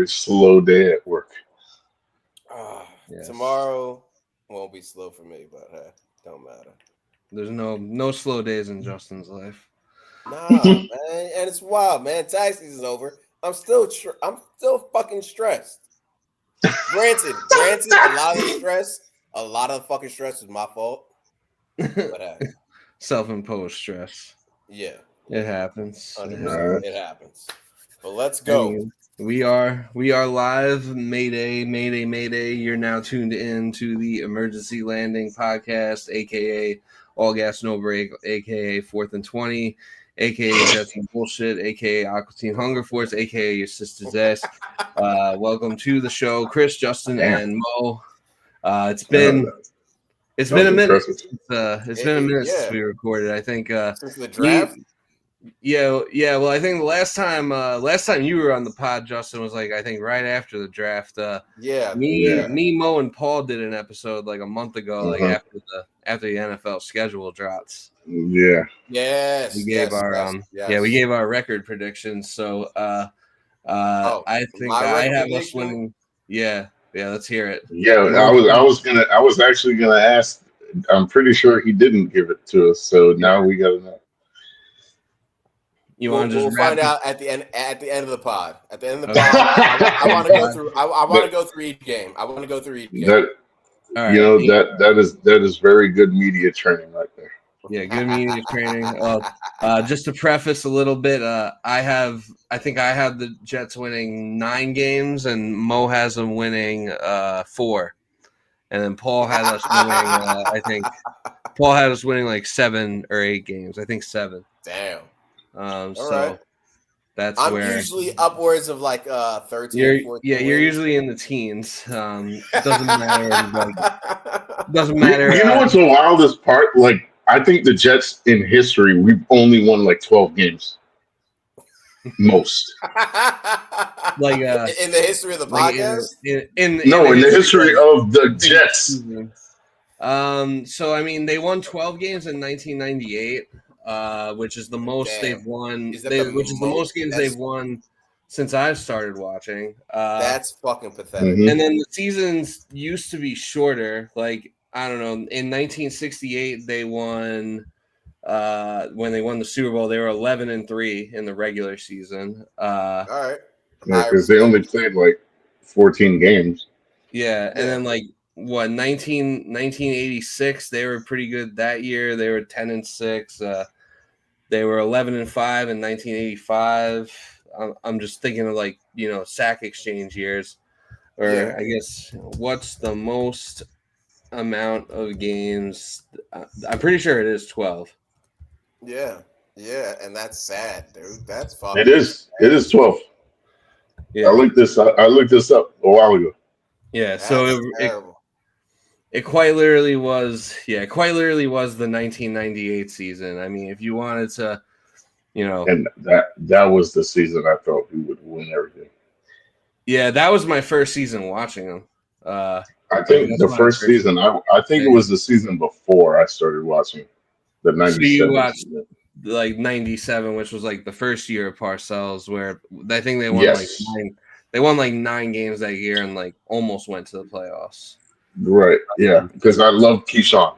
very slow day at work. Yes. Tomorrow won't be slow for me, but don't matter. There's no slow days in Justin's life. Nah, man, and it's wild, man. Tax season's over. I'm still fucking stressed. Granted, a lot of the fucking stress is my fault. But Self-imposed stress. Yeah, it happens. It happens. But let's go. I mean, we are live. Mayday, mayday, mayday. You're now tuned in to the Emergency Landing podcast, aka All Gas No Break, aka 4th and 20, aka Justin Bullshit, aka Aqua Teen Hunger Force, aka your sister's ass. Welcome to the show, Chris, Justin, and Mo. It's been a minute. It's been a minute since we recorded. I think since the draft. Yeah. Well, I think the last time you were on the pod, Justin, was like I think right after the draft. Me, Mo, and Paul did an episode like a month ago, like after the NFL schedule drops. Yeah. Yes. We gave we gave our record predictions. So I think I have us winning. Yeah. Let's hear it. Yeah, I was actually gonna ask. I'm pretty sure he didn't give it to us, so now we gotta know. We'll find out at the end of the pod. At the end of the pod, I want to go through. I want to go through each game. That is very good media training right there. Yeah, good media training. Just to preface a little bit, I think I have the Jets winning 9 games, and Mo has them winning 4, and then Paul had us winning. I think Paul had us winning like 7 or 8 games. I think 7. Damn. Right. That's I'm where usually upwards of like 13, 14. Yeah, you're usually in the teens. It doesn't matter. Doesn't matter. You know what's the wildest part? Like, I think the Jets in history, we've only won like 12 games. Most. Like in the history of the podcast? In the history of the Jets. So I mean, they won 12 games in 1998. Which is the most they've won. The most games they've won since I've started watching. That's fucking pathetic. Mm-hmm. And then the seasons used to be shorter. Like I don't know. In 1968, they won. When they won the Super Bowl, they were 11-3 in the regular season. All right. Yeah, because they only played like 14 games. Yeah, and then like. 1986 they were pretty good that year. They were 10-6. They were 11-5 in 1985. I'm just thinking of like sack exchange years, or I guess what's the most amount of games? I'm pretty sure it is 12. Yeah, and that's sad, dude. That's fucking. It is 12. Yeah, I looked this up a while ago. Yeah, so it quite literally was the 1998 season. I mean, if you wanted to, and that was the season I thought we would win everything. Yeah, that was my first season watching them. I think the first season. I think it was the season before I started watching the 97. So you watched like 97, which was like the first year of Parcells, where I think they won like 9 games that year and like almost went to the playoffs. Right, yeah, because I love Keyshawn.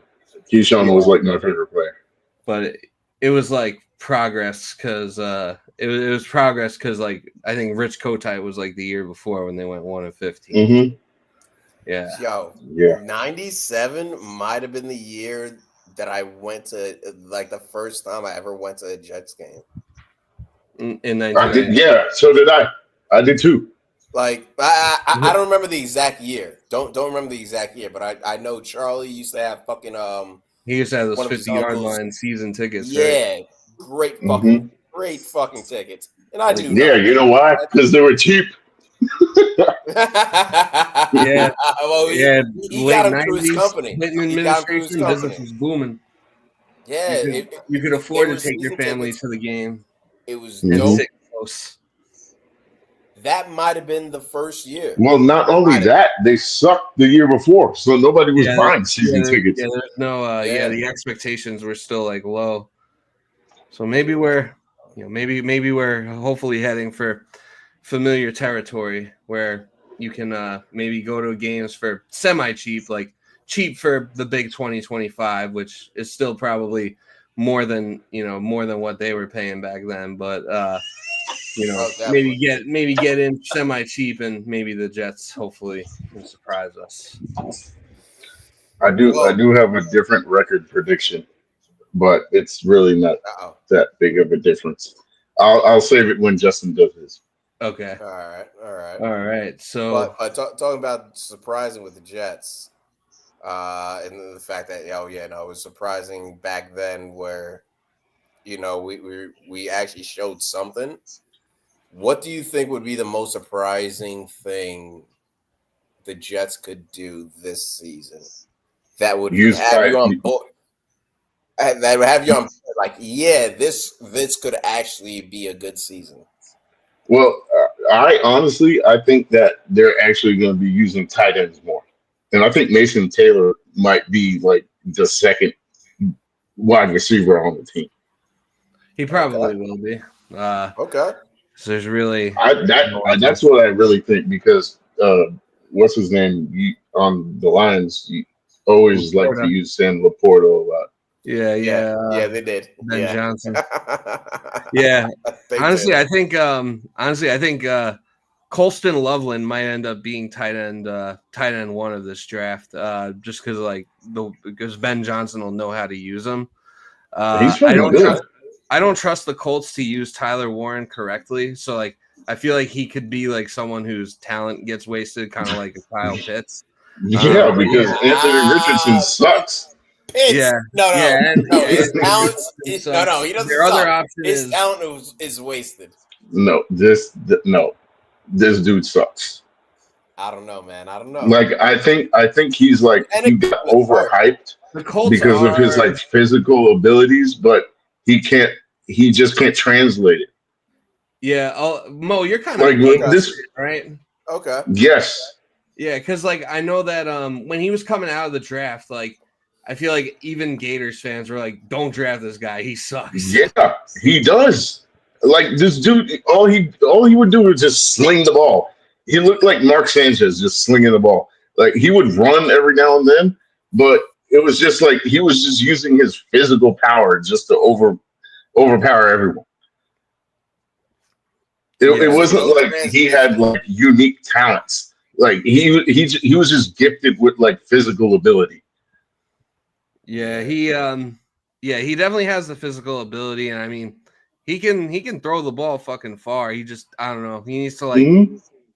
Keyshawn was like my favorite player. But it was like progress because it was progress because like I think Rich Kotite was like the year before when they went 1-15. Mm-hmm. Yeah. Yo. 97 might have been the year that I went to like the first time I ever went to a Jets game. In 1990. Yeah, so did I. I did too. Like I don't remember the exact year. Don't remember the exact year, but I know Charlie used to have fucking he used to have those 50-yard line season tickets. Yeah, right? great fucking tickets. And I do. Yeah, you know why? Because they were cheap. Yeah. Well, he got him through his company. Clinton administration, business was booming. Yeah, you could afford to take your family to the game. It was dope. Close. That might have been the first year. Well, not only that, they sucked the year before, so nobody was buying season tickets. Yeah, there's no. The expectations were still like low. So maybe we're hopefully heading for familiar territory where you can maybe go to games for semi-cheap, like cheap for the big 2025, which is still probably more than what they were paying back then. But maybe get in semi-cheap, and maybe the Jets hopefully can surprise us. I do have a different record prediction, but it's really not that big of a difference. I'll save it when Justin does his. Okay. All right. So, but talking about surprising with the Jets, and the fact that it was surprising back then where, we actually showed something. What do you think would be the most surprising thing the Jets could do this season that would have you on board? That would have you on board, like, this could actually be a good season. Well, I think that they're actually going to be using tight ends more, and I think Mason Taylor might be like the second wide receiver on the team. He probably will be. Okay. So there's really that's what I really think, because what's his name on the Lions? You always like to use Sam Laporta a lot. Yeah, they did. Ben Johnson. Yeah. Honestly, I think Colston Loveland might end up being tight end one of this draft, just because Ben Johnson will know how to use him. I don't trust the Colts to use Tyler Warren correctly. So I feel like he could be like someone whose talent gets wasted, kind of like a Kyle Pitts. Yeah, because Anthony Richardson sucks. Pitts. Yeah. No. His talent. He doesn't. Their other option his talent is wasted. No, this dude sucks. I don't know, man. I don't know. Like, I think he's like, he got overhyped because of his like physical abilities, but he just can't translate it. Yeah. Mo, you're kind of like this, right? Okay. Yes. Yeah, because I know that when he was coming out of the draft, I feel like even Gators fans were like, "Don't draft this guy. He sucks." Yeah, he does. Like, this dude, all he would do was just sling the ball. He looked like Mark Sanchez, just slinging the ball. Like, he would run every now and then, but it was just like he was just using his physical power just to overpower everyone. It wasn't like he had like unique talents. Like, he was just gifted with like physical ability. Yeah, he definitely has the physical ability, and I mean, he can throw the ball fucking far. He just, I don't know, he needs to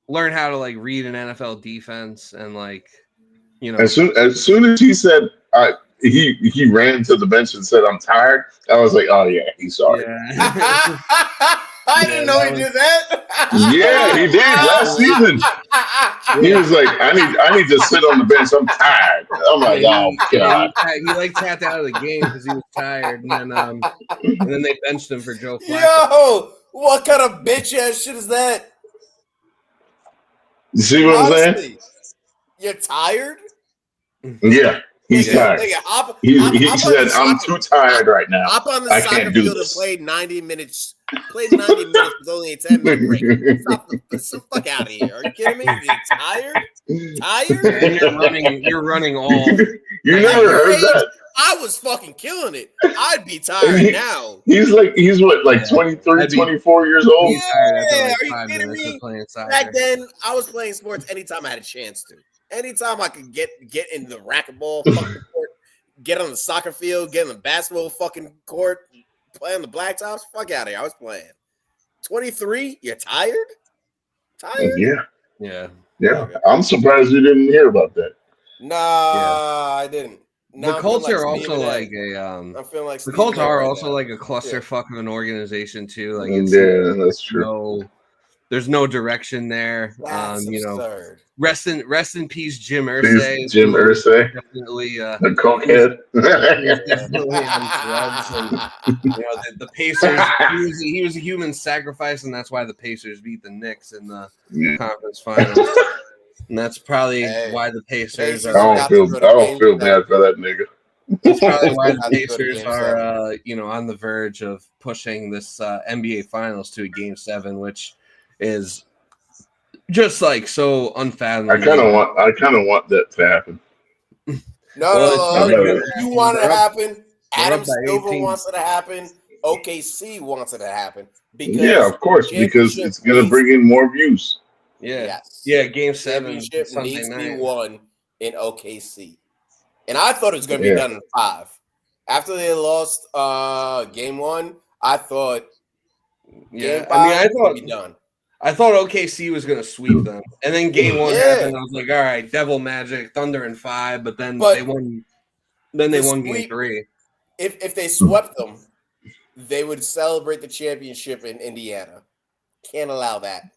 learn how to read an NFL defense, and As soon as he said he ran to the bench and said, "I'm tired," I was like, "Oh yeah, he's sorry." Yeah. I didn't know he did that. Yeah, he did last season. He was like, I need to sit on the bench. I'm tired. I'm like, oh god. He tapped out of the game because he was tired, and then they benched him for Joe Flacco. Yo, what kind of bitch ass shit is that? You see what I'm saying? You're tired? Yeah. He's tired. He said, "I'm too tired right now. Hop on the I soccer can't do field this." and play 90 minutes. Plays 90 minutes with only a 10-minute break. Get the fuck out of here. Are you kidding me? You're tired? Tired? And you're running all. You never heard that? I was fucking killing it. I'd be tired now. He's what, 23, 24 years old? Yeah, are you kidding me? Back then, I was playing sports anytime I had a chance to. Anytime I could get in the racquetball fucking court, get on the soccer field, get on the basketball fucking court, play on the blacktops, fuck out of here. I was playing. 23? You're tired? Tired? Yeah. I'm surprised you didn't hear about that. Nah, I didn't. The Colts are also like I feel like the Colts are also like a clusterfuck of an organization too. Like, that's true. There's no direction there. That's absurd. Rest in peace, Jim Irsay. Jim Irsay, definitely the cokehead. Definitely on drugs. And, the Pacers. He was a human sacrifice, and that's why the Pacers beat the Knicks in the conference finals. And that's probably why the Pacers are. I don't feel bad for that nigga. That's probably why the Pacers are, on the verge of pushing this NBA Finals to a Game 7, which is just like so I unfathomable. kind of want that to happen. No. You want it to They're up- happen. they're Adam up by Silver 18. wants it to happen. OKC wants it to happen because Yeah, of course, because championship it's gonna needs- bring in more views. Yeah, Yes. yeah. Game 7 Championship Sunday needs to night. be won in OKC, and I thought it was going to be Yeah. done in 5. After they lost game 1, I thought Yeah, game 5 I mean, would be done. I thought OKC was going to sweep them, and then game 1 Yeah. happened. I was like, all right, Devil Magic, Thunder in 5, but then But they won. Then they the won game sweep- 3. If they swept them, they would celebrate the championship in Indiana. Can't allow that.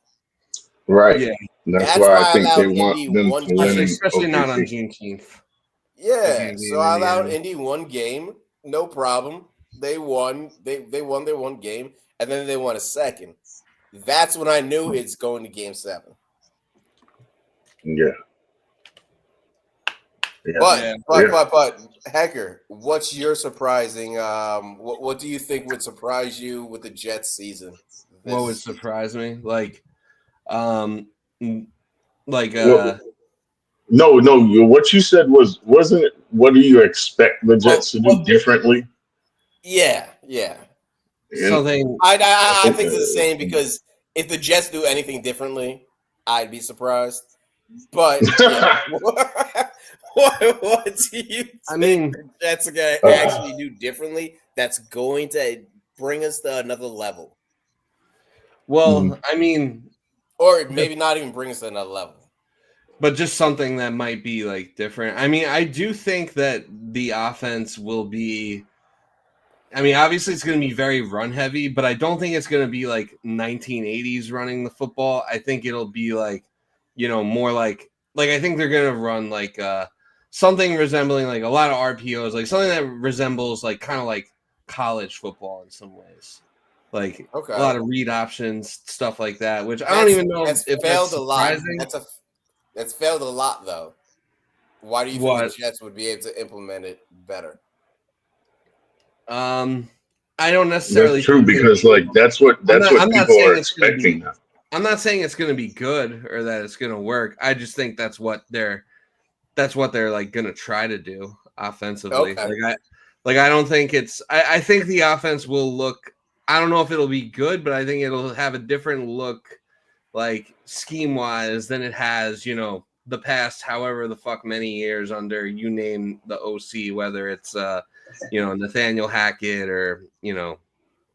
Right. Yeah, That's why I think allowed they want Indy them one to win in especially not on OKC. Juneteenth. Yeah, Okay, so I allowed Indiana. Indy one game, no problem. They won. They won their one game, and then they won a second. That's when I knew it's going to game 7. Yeah. Yeah. But Hecker, what's your surprising? What do you think would surprise you with the Jets season? What would surprise me? Like, No, what you said wasn't it? What do you expect the Jets to do differently? Yeah. something. I think it's the same because if the Jets do anything differently, I'd be surprised. But yeah. what do you think the Jets are going to actually do differently that's going to bring us to another level? Well, I mean, or maybe not even bring us to another level. But just something that might be like different. I mean, I do think that the offense will be. I mean, obviously it's going to be very run heavy, but I don't think it's going to be like 1980s running the football. I think it'll be like, more like I think they're going to run like something resembling like a lot of RPOs, like something that resembles like kind of like college football in some ways. Like a lot of read options, stuff like that, which I don't even know if failed that's a lot. surprising. That's failed a lot though. Why do you think the Jets would be able to implement it better? I don't necessarily. That's true because that's what people are expecting. I'm not saying it's going to be good or that it's going to work. I just think that's what they're like going to try to do offensively. Okay. I don't think it's. I think the offense will look. I don't know if it'll be good, but I think it'll have a different look, like scheme wise, than it has. The past however the fuck many years under you name the OC, whether it's Nathaniel Hackett or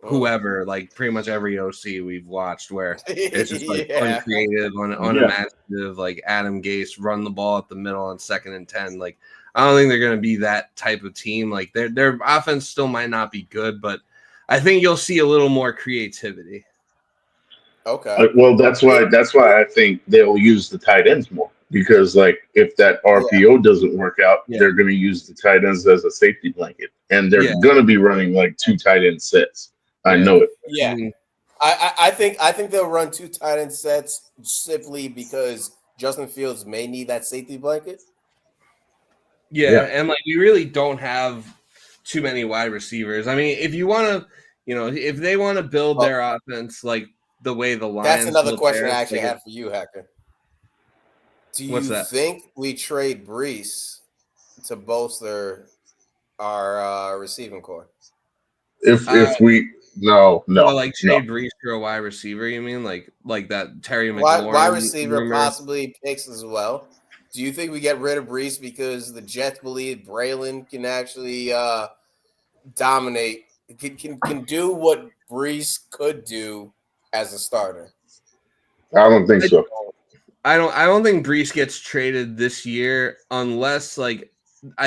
whoever, like pretty much every OC we've watched where it's just like uncreative, unimaginative, like Adam Gase run the ball at the middle on 2nd and 10. Like I don't think they're going to be that type of team. Like their offense still might not be good, but I think you'll see a little more creativity. Okay. Well, that's why I think they'll use the tight ends more because, like, if that RPO doesn't work out, they're going to use the tight ends as a safety blanket, and they're going to be running like 2 tight end sets. I know it. Yeah, I think they'll run 2 tight end sets simply because Justin Fields may need that safety blanket. Yeah, and like we really don't have too many wide receivers. I mean, if you want to, if they want to build their offense like the way the Lions. That's another question I actually had for you, Hacker. Do you think we trade Brees to bolster our receiving core? If we no, like trade Brees for a wide receiver, you mean like that Terry McLaurin wide receiver possibly picks as well. Do you think we get rid of Brees because the Jets believe Braylon can actually dominate, can do what Brees could do as a starter? I don't think so. I don't think Brees gets traded this year unless I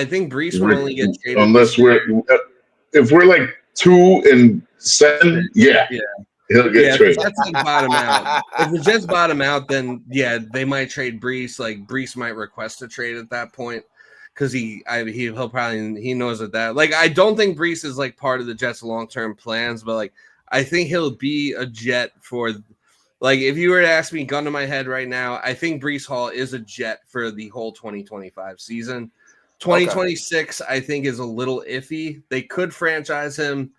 think Brees will only get traded unless if we're like 2-7, he'll get traded. If the Jets bottom out, if the Jets bottom out, then they might trade Brees. Like Brees might request a trade at that point because he'll probably knows that. Like I don't think Brees is like part of the Jets' long-term plans, but like I think he'll be a Jet for. Like, if you were to ask me, gun to my head right now, I think Brees Hall is a Jet for the whole 2025 season. 2026, I think, is a little iffy. They could franchise him,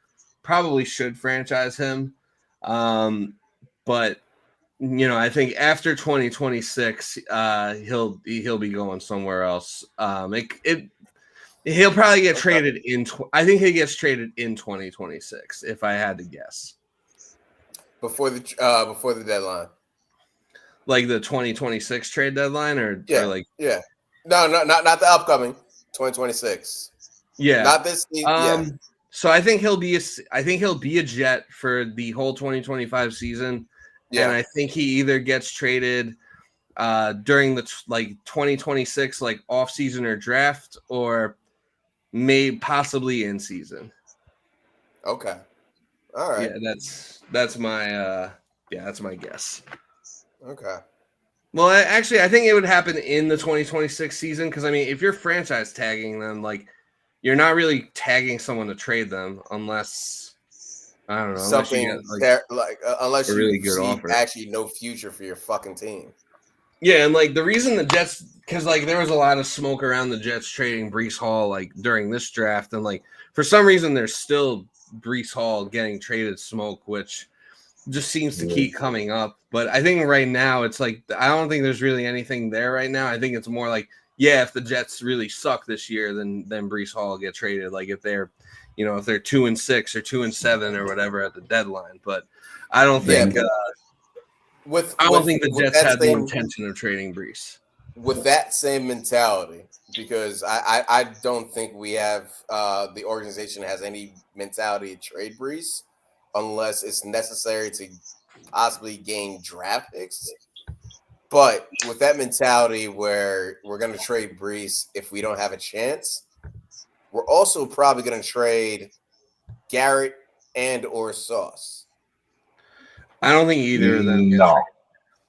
probably should franchise him. But I think after 2026, he'll be going somewhere else. He'll probably get traded I think he gets traded in 2026, if I had to guess. Before the deadline. Like the 2026 trade deadline, or like no, not the upcoming 2026. Yeah, not this. So I think he'll be a Jet for the whole 2025 season, and I think he either gets traded during the 2026 like off season or draft, or possibly in season. Okay, all right. Yeah, that's my that's my guess. Okay. Well, I think it would happen in the 2026 season, because I mean, if you're franchise tagging them, like, you're not really tagging someone to trade them unless, I don't know, something unless a you really good see offer. actually no future for your fucking team. Yeah, and like the reason the Jets, because like there was a lot of smoke around the Jets trading Breece Hall like during this draft, and like for some reason there's still Breece Hall getting traded smoke, which just seems to keep coming up. But I think right now it's like, I don't think there's really anything there right now. I think it's more like, yeah, if the Jets really suck this year, then Breece Hall will get traded. Like if they're, if they're 2-6 or 2-7 or whatever at the deadline. But I don't think I don't think the Jets had the intention of trading Breece. With that same mentality, because I don't think we have the organization has any mentality to trade Breece unless it's necessary to possibly gain draft picks. But with that mentality where we're going to trade Breece if we don't have a chance, we're also probably going to trade Garrett and or Sauce. I don't think either of them.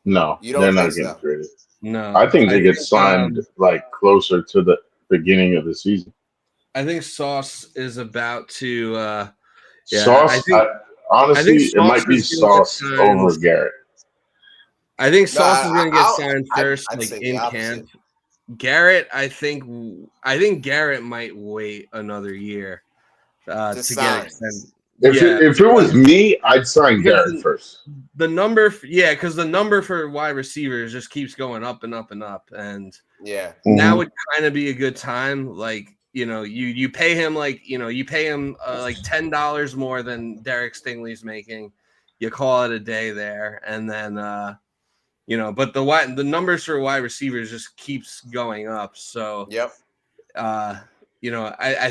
No, you don't they're think not getting traded. No, I think they get signed like closer to the beginning of the season. I think Sauce is about to. Sauce, honestly, it might be Sauce over Garrett. I think Sauce is going to get signed first, like in camp. Garrett, I think Garrett might wait another year to get extended. If it was me, I'd sign Garrett first. The number, because the number for wide receivers just keeps going up and up and up, and now would kind of be a good time. Like, you pay him like $10 more than Derek Stingley's making. You call it a day there, and then but the numbers for wide receivers just keeps going up. So I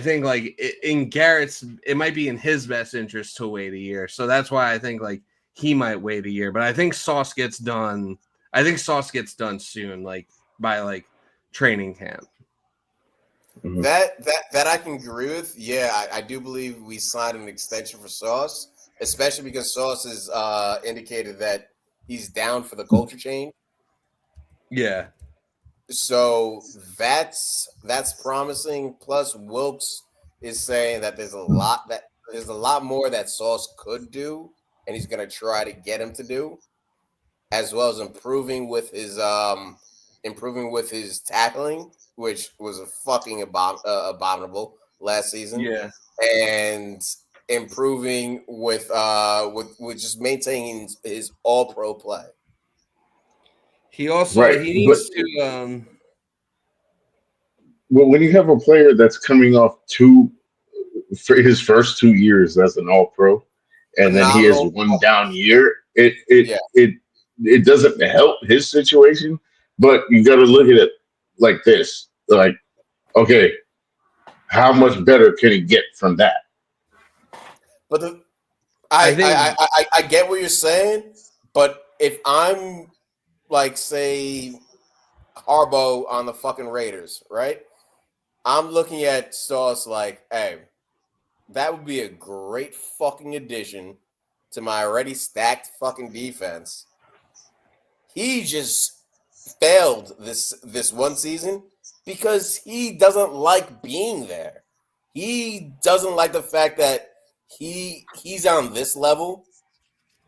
think like in Garrett's, it might be in his best interest to wait a year. So that's why I think like he might wait a year. But I think Sauce gets done. I think Sauce gets done soon, like by like training camp. Mm-hmm. That I can agree with. Yeah, I do believe we signed an extension for Sauce, especially because Sauce has indicated that he's down for the culture change. Yeah. So that's promising. Plus, Wilkes is saying that there's a lot more that Sauce could do, and he's going to try to get him to do, as well as improving with his tackling, which was a fucking abominable last season. Yeah, and improving with just maintaining his all-pro play. He also he needs to. Well, when you have a player that's coming off for his first 2 years as an All-Pro, and then he has one down year, it doesn't help his situation. But you got to look at it like this: like, okay, how much better can he get from that? But I get what you're saying, but if I'm like, say, Harbaugh on the fucking Raiders, right? I'm looking at Sauce like, hey, that would be a great fucking addition to my already stacked fucking defense. He just failed this one season because he doesn't like being there. He doesn't like the fact that he's on this level.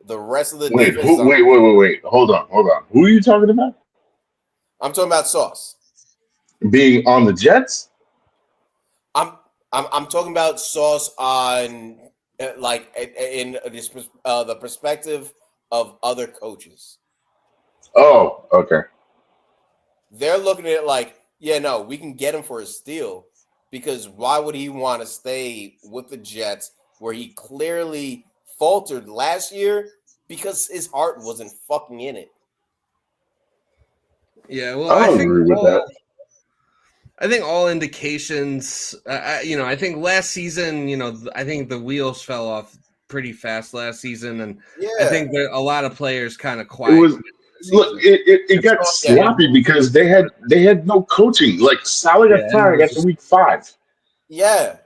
The rest of the wait, hold on. Who are you talking about? I'm talking about Sauce being on the Jets. I'm talking about Sauce on like in the perspective of other coaches. Oh, okay. They're looking at it like, yeah, no, we can get him for a steal because why would he want to stay with the Jets where he clearly faltered last year because his heart wasn't fucking in it? Yeah, well, I agree with that. I think all indications, I think last season, I think the wheels fell off pretty fast last season, and I think that a lot of players kind of It quiet. was look. It got sloppy because they had no coaching. Like Saleh got fired after week 5. Yeah.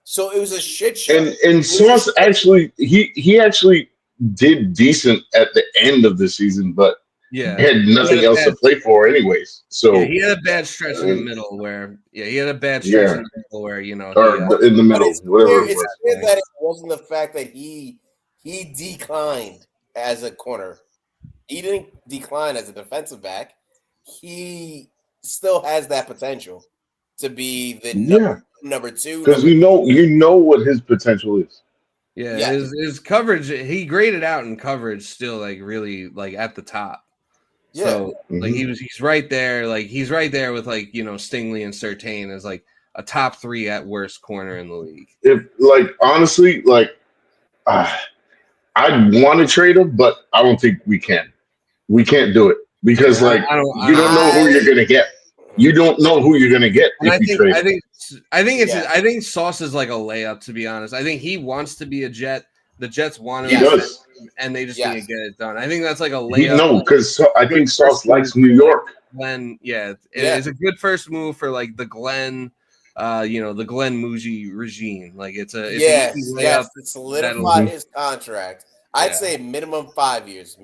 So it was a shit show. And Sauce actually he actually did decent at the end of the season, but had nothing else to play for anyways. So he had a bad stretch in the middle where he had a bad stretch in the middle where or in the middle, whatever it was. It's clear that it wasn't the fact that he declined as a corner. He didn't decline as a defensive back. He still has that potential to be the number 2. Because you know what his potential is. Yeah, his coverage, he graded out in coverage still like really like at the top. Yeah. So like he's right there, like he's right there with like Stingley and Surtain as like a top 3 at worst corner in the league. If like honestly, like I'd want to trade him, but I don't think we can. We can't do it because you don't know who you're gonna get. You don't know who you're gonna get if you trade. I think Sauce is like a layup, to be honest. I think he wants to be a Jet. The Jets want him, and they just need to get it done. I think that's like a layup. No, because I think Sauce likes New York. Glenn, it's a good first move for like the Glenn, the Glenn Mougie regime. Like it's an easy layup to solidify his contract. I'd say minimum 5 years.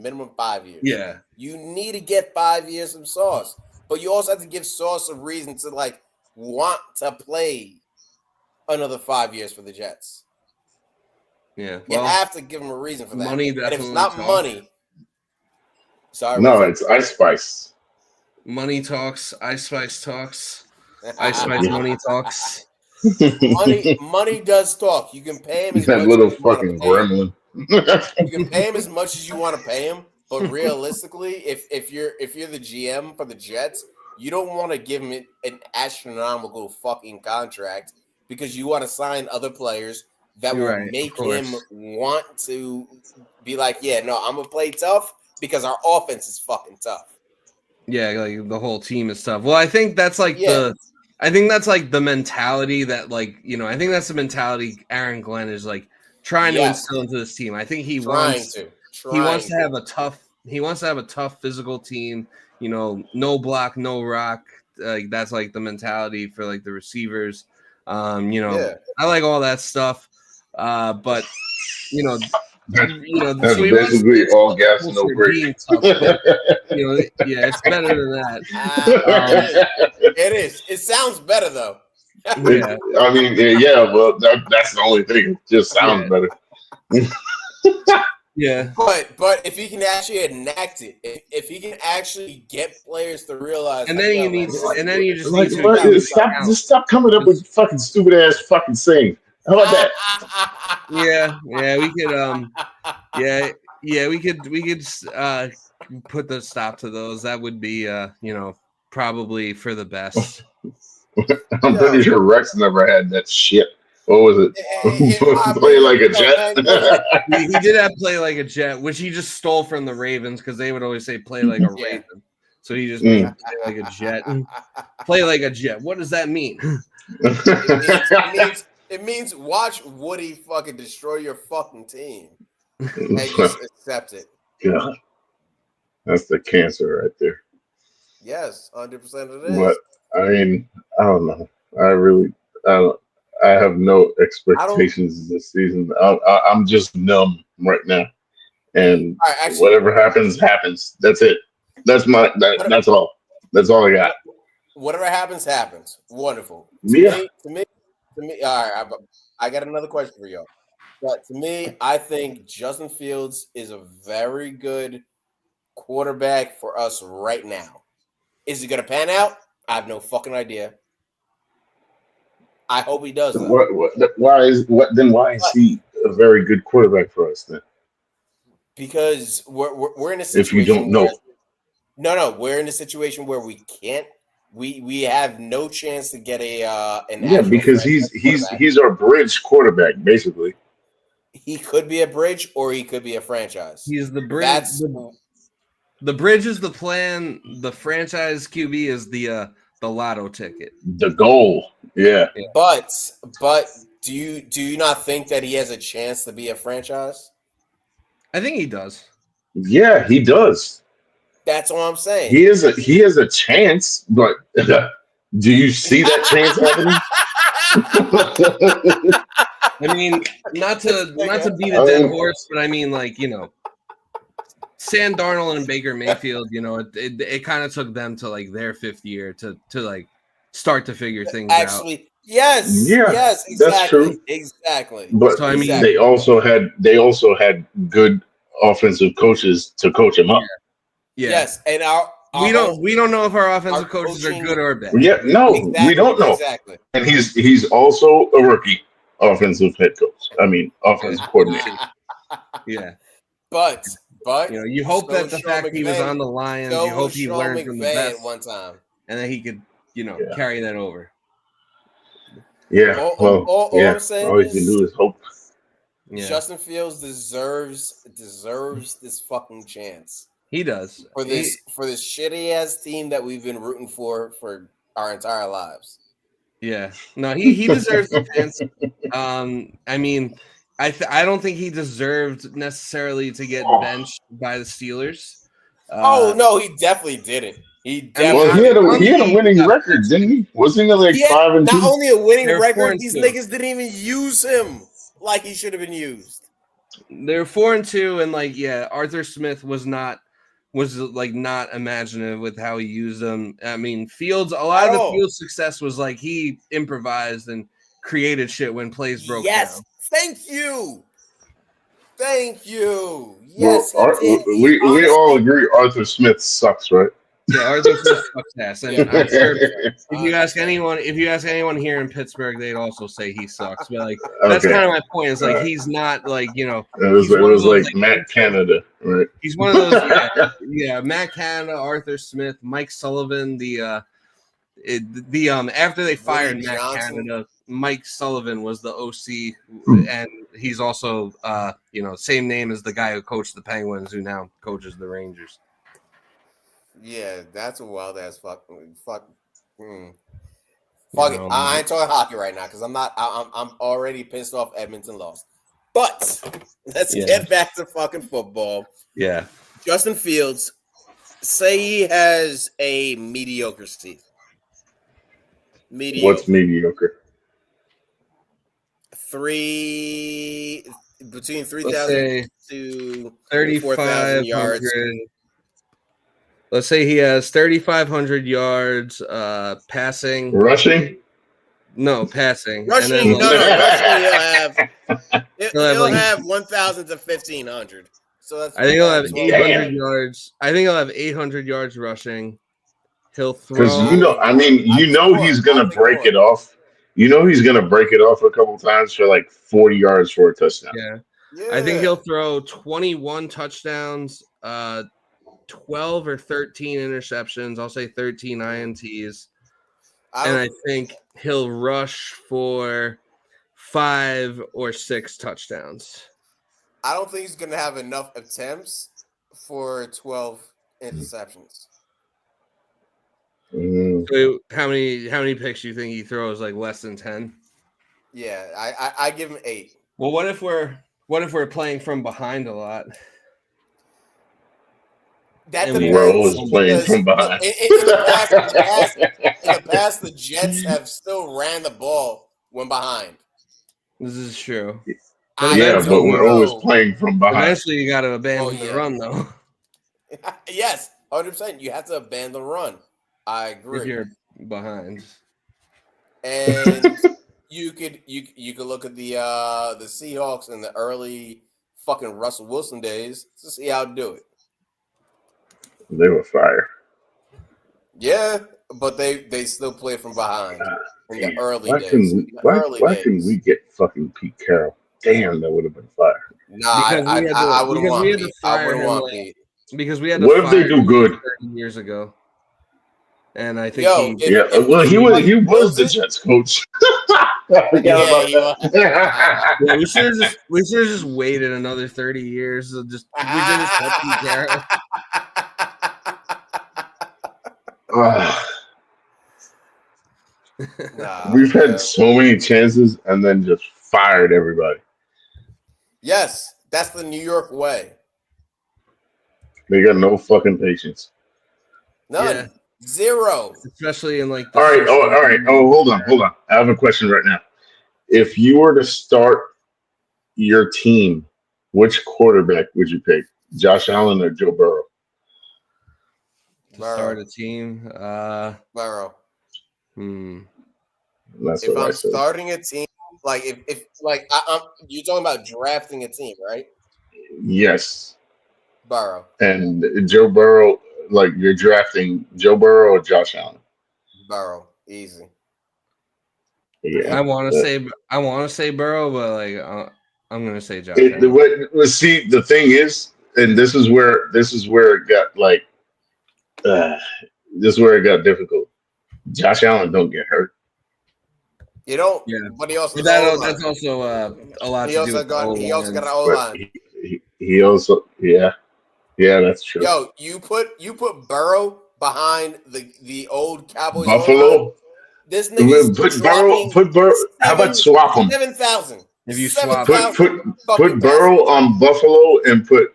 Yeah, you need to get 5 years from Sauce, but you also have to give Sauce a reason to like want to play another 5 years for the Jets. Yeah, you have to give him a reason for that. Money, and if it's not money, it's Ice Spice. Money talks. Ice Spice talks. Ice Spice money talks. Money does talk. You can pay him. He's that little fucking gremlin. You can pay him as much as you want to pay him, but realistically, if you're the GM for the Jets, you don't want to give him an astronomical fucking contract because you want to sign other players that will make him want to be like, yeah, no, I'm gonna play tough because our offense is fucking tough. Yeah, like the whole team is tough. Well, I think that's like the mentality that I think that's the mentality Aaron Glenn is like trying to instill into this team. I think he wants to have a tough physical team, no block, no rock. That's like the mentality for like the receivers. I like all that stuff. But that's basically all gas, no break. It's better than that. It is. It sounds better though. Well, that's the only thing. It just sounds better. Yeah, but if he can actually enact it, if he can actually get players to realize, stop coming up with fucking stupid ass fucking saying. How about that? We could put the stop to those. That would be probably for the best. I'm pretty sure Rex never had that shit. What was it? Play like a jet. He did have play like a jet, which he just stole from the Ravens because they would always say play like a Raven. So he just made play like a jet. Play like a jet. What does that mean? It means watch Woody fucking destroy your fucking team and just accept it. Yeah, that's the cancer right there. Yes, 100% it is. But I mean, I don't know. I have no expectations this season. I'm just numb right now, and whatever happens. That's it. That's all. That's all I got. Whatever happens. Wonderful. To me, all right. I got another question for y'all. But to me, I think Justin Fields is a very good quarterback for us right now. Is he going to pan out? I have no fucking idea. I hope he does. Why is he a very good quarterback for us then? Because we're in a If situation you don't know, we're in a situation where we can't. We have no chance to get an yeah, actual because franchise quarterback. he's our bridge quarterback, basically. He could be a bridge or he could be a franchise. He's the bridge. That's The bridge is the plan. The franchise QB is the lotto ticket. The goal, yeah. but do you not think that he has a chance to be a franchise? I think he does. Yeah, he does. That's all I'm saying. He has a chance, but do you see that chance happening? I mean, not to beat a dead horse, but I mean, like, you know, Sam Darnold and Baker Mayfield, you know, it kind of took them to like their fifth year to like start to figure things out. Actually, yes, Yeah, yes, exactly, that's true. exactly. But So, I mean, they also had good offensive coaches to coach him up. Yeah. Yes, and we don't know if our offensive coaches coaching- are good or bad. Yeah, no, exactly, we don't know. exactly. And he's also a rookie offensive head coach. I mean, offensive coordinator. Yeah. But You know, you hope so that the Sean fact he was McVay- on the Lions, so you hope was he Sean learned from the McVay best, one time. and then he could, you know, Yeah. carry that over. Yeah, All I'm saying all you can is- do is hope. Yeah, Justin Fields deserves this fucking chance he does. for this shitty ass team that we've been rooting for our entire lives. Yeah, no, he deserves the chance. I mean, I don't think he deserved necessarily to get benched by the Steelers. Oh no, he definitely didn't. He Well, definitely. he had a winning record, didn't he? Wasn't it like He had 5-2? not only a winning They were record, these 4-2. niggas didn't even use him like he should have been used. They're 4-2, and like, yeah, Arthur Smith was not imaginative with how he used them. I mean, Fields, a lot of the Fields success was like he improvised and created shit when plays broke Yes, down. thank you. Yes, Well, we all agree Arthur Smith sucks, right? Yeah, Arthur Smith sucks ass, and I'm sure if you I ask anyone here in Pittsburgh, they'd also say he sucks. But like, that's kind of my point. Is like he's not like, you know, it was like Matt Canada, right? He's one of those, yeah. Matt Canada, Arthur Smith, Mike Sullivan. After they fired Woody Matt Johnson. Canada, Mike Sullivan was the OC, and he's also, same name as the guy who coached the Penguins, who now coaches the Rangers. Yeah, that's a wild ass fuck. Fuck it. I ain't talking hockey right now because I'm already pissed off Edmonton lost. But let's get back to fucking football. Yeah. Justin Fields, say he has a mediocre season. What's mediocre? Between 3,000 to 3,500 yards. Let's say he has 3,500 yards passing. Rushing? No, passing. Rushing, and then, rushing he'll like, have 1,000 to 1,500. So that's I think he'll have 800 Damn. yards. I think he'll have 800 yards rushing. He'll throw. Because he's gonna break it off. You know he's gonna break it off a couple times for like 40 yards for a touchdown. Yeah. I think he'll throw 21 touchdowns, 12 or 13 interceptions. I'll say 13 INTs. And I think he'll rush for 5 or 6 touchdowns. I don't think he's going to have enough attempts for 12 interceptions. So how many picks do you think he throws? Like less than 10? Yeah, I give him 8. Well, what if we're playing from behind a lot? That And depends. We're always playing from behind. In the past, the Jets have still ran the ball when behind. This is true. But we're always playing from behind. Eventually, you got to abandon the run, though. Yes, 100%. You have to abandon the run. I agree. If you're behind, and you could look at the Seahawks in the early fucking Russell Wilson days to see how to do it. They were fire. Yeah, but they still play from behind in the early Why days. couldn't we get fucking Pete Carroll? Damn, that would have been fire. Nah, Because we had to, I wouldn't because want we had to Pete. I fire wouldn't him. want Like, Pete. because we had to What if they fire do him good? 30 years ago, and I think Yo, he. Yeah, if well, he was fucking the kills it, Jets coach. I forgot yeah, about you are. that. Yeah, we should have just waited another 30 years. Just we did this help Pete Carroll. Nah, We've man. had so many chances and then just fired everybody. Yes, that's the New York way. They got no fucking patience. None. Yeah. Zero. Especially in like the All right. first. Oh, all right. Oh, hold on. I have a question right now. If you were to start your team, which quarterback would you pick? Josh Allen or Joe Burrow? To start a team. Burrow. That's If what I I'm said. starting a team, like if like I'm you're talking about drafting a team, right? Yes. Burrow. And Joe Burrow, like you're drafting Joe Burrow or Josh Allen? Burrow. Easy. Yeah. I want to say Burrow, but like I'm gonna say Josh See, Allen. the thing is, and this is where it got like, this is where it got difficult. Josh Allen don't get hurt. You don't. Yeah. But he also But has that's also a lot he to do also with the got he also got an O-line. O But line. he also, yeah, that's true. Yo, you put Burrow behind the old Cowboys O-line. Buffalo. This nigga's Put Burrow. How about swap him? 7,000. If you swap, Put Burrow on Buffalo and put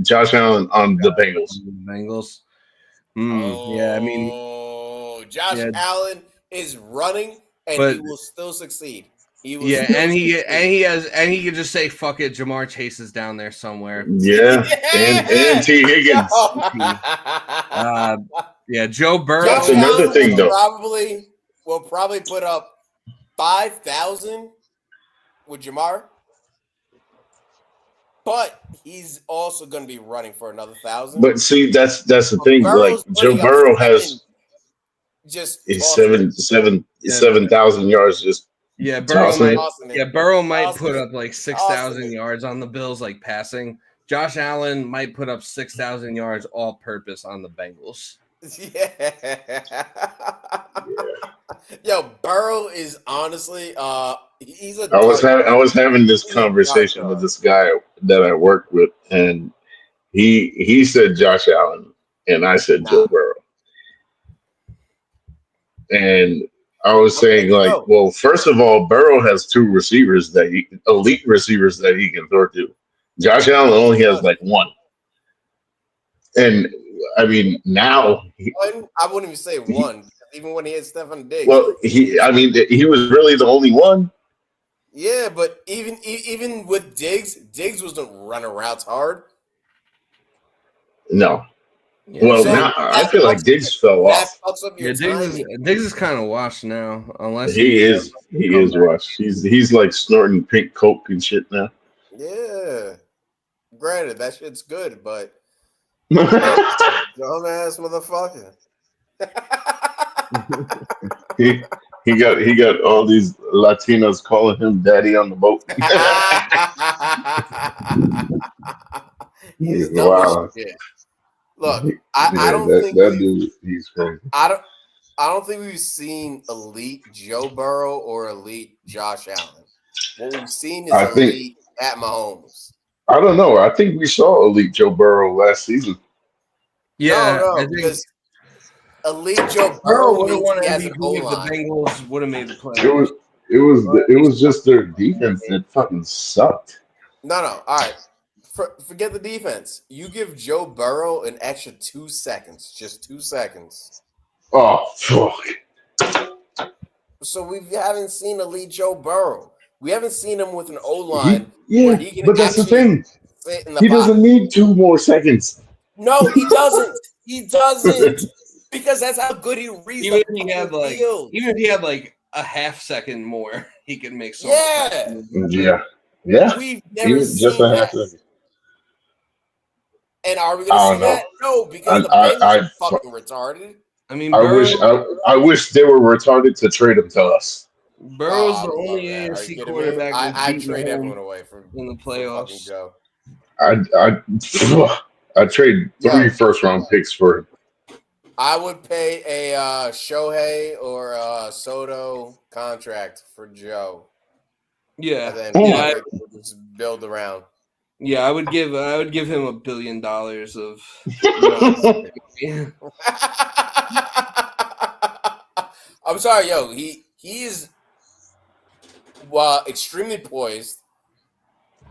Josh Allen on the Bengals. Bengals. Yeah, I mean, Josh Allen is running, and he will still succeed. He will and he can just say fuck it. Jamar Chase is down there somewhere. Yeah, and T Higgins. Joe Burrow. That's another thing, though. Will probably put up 5,000 with Jamar, but he's also going to be running for another 1,000. But see, that's the thing. Like Joe Burrow has just 7,000 yards. Just Burrow might put up like 6,000 yards on the Bills, like passing. Josh Allen might put up 6,000 yards all purpose on the Bengals. Yeah. Yo, Burrow is honestly he's a I was having this conversation with this guy that I work with, and he said Josh Allen and I said Joe Burrow. And I was saying, like, well, first of all, Burrow has two receivers elite receivers that he can throw to. Josh Allen only has like one. And I mean, now I wouldn't even say one, even when he had Stefan Diggs. Well, he was really the only one. Yeah, but even with Diggs wasn't running routes hard. No. Yeah. Well, so now I feel like Diggs fell off. Diggs is kind of washed now, unless he is washed. He's like snorting pink coke and shit now. Yeah. Granted, that shit's good, but dumbass motherfucker. he got all these Latinos calling him daddy on the boat. He's wow. Look, I don't think that dude. He's crazy. I don't think we've seen elite Joe Burrow or elite Josh Allen. What we've seen is elite Pat Mahomes. I don't know. I think we saw elite Joe Burrow last season. Yeah, no, because elite Joe Burrow would have won MVP if the Bengals would have made the playoffs. It was just their defense that fucking sucked. No. All right. Forget the defense. You give Joe Burrow an extra 2 seconds, just 2 seconds. Oh, fuck. So we haven't seen elite Joe Burrow. We haven't seen him with an O-line. But that's the thing. He doesn't need 2 more seconds. No, he doesn't. He doesn't. Because that's how good he reads even if he had like a half second more, he could make so much. Yeah. We've never seen just a half second. And are we going to see that? No, because the Bengals are fucking retarded. I mean, I wish they were retarded to trade him to us. Burrow's I the would love only that. Are you AFC kidding me? quarterback that's I beaten trade home everyone away in the for fucking playoffs. Joe. I trade 3 Yo. first-round picks for him. I would pay a Shohei or a Soto contract for Joe, Yeah, and then yeah, fucking just build around. yeah. I would give him $1 billion of. I'm sorry, yo. He is extremely poised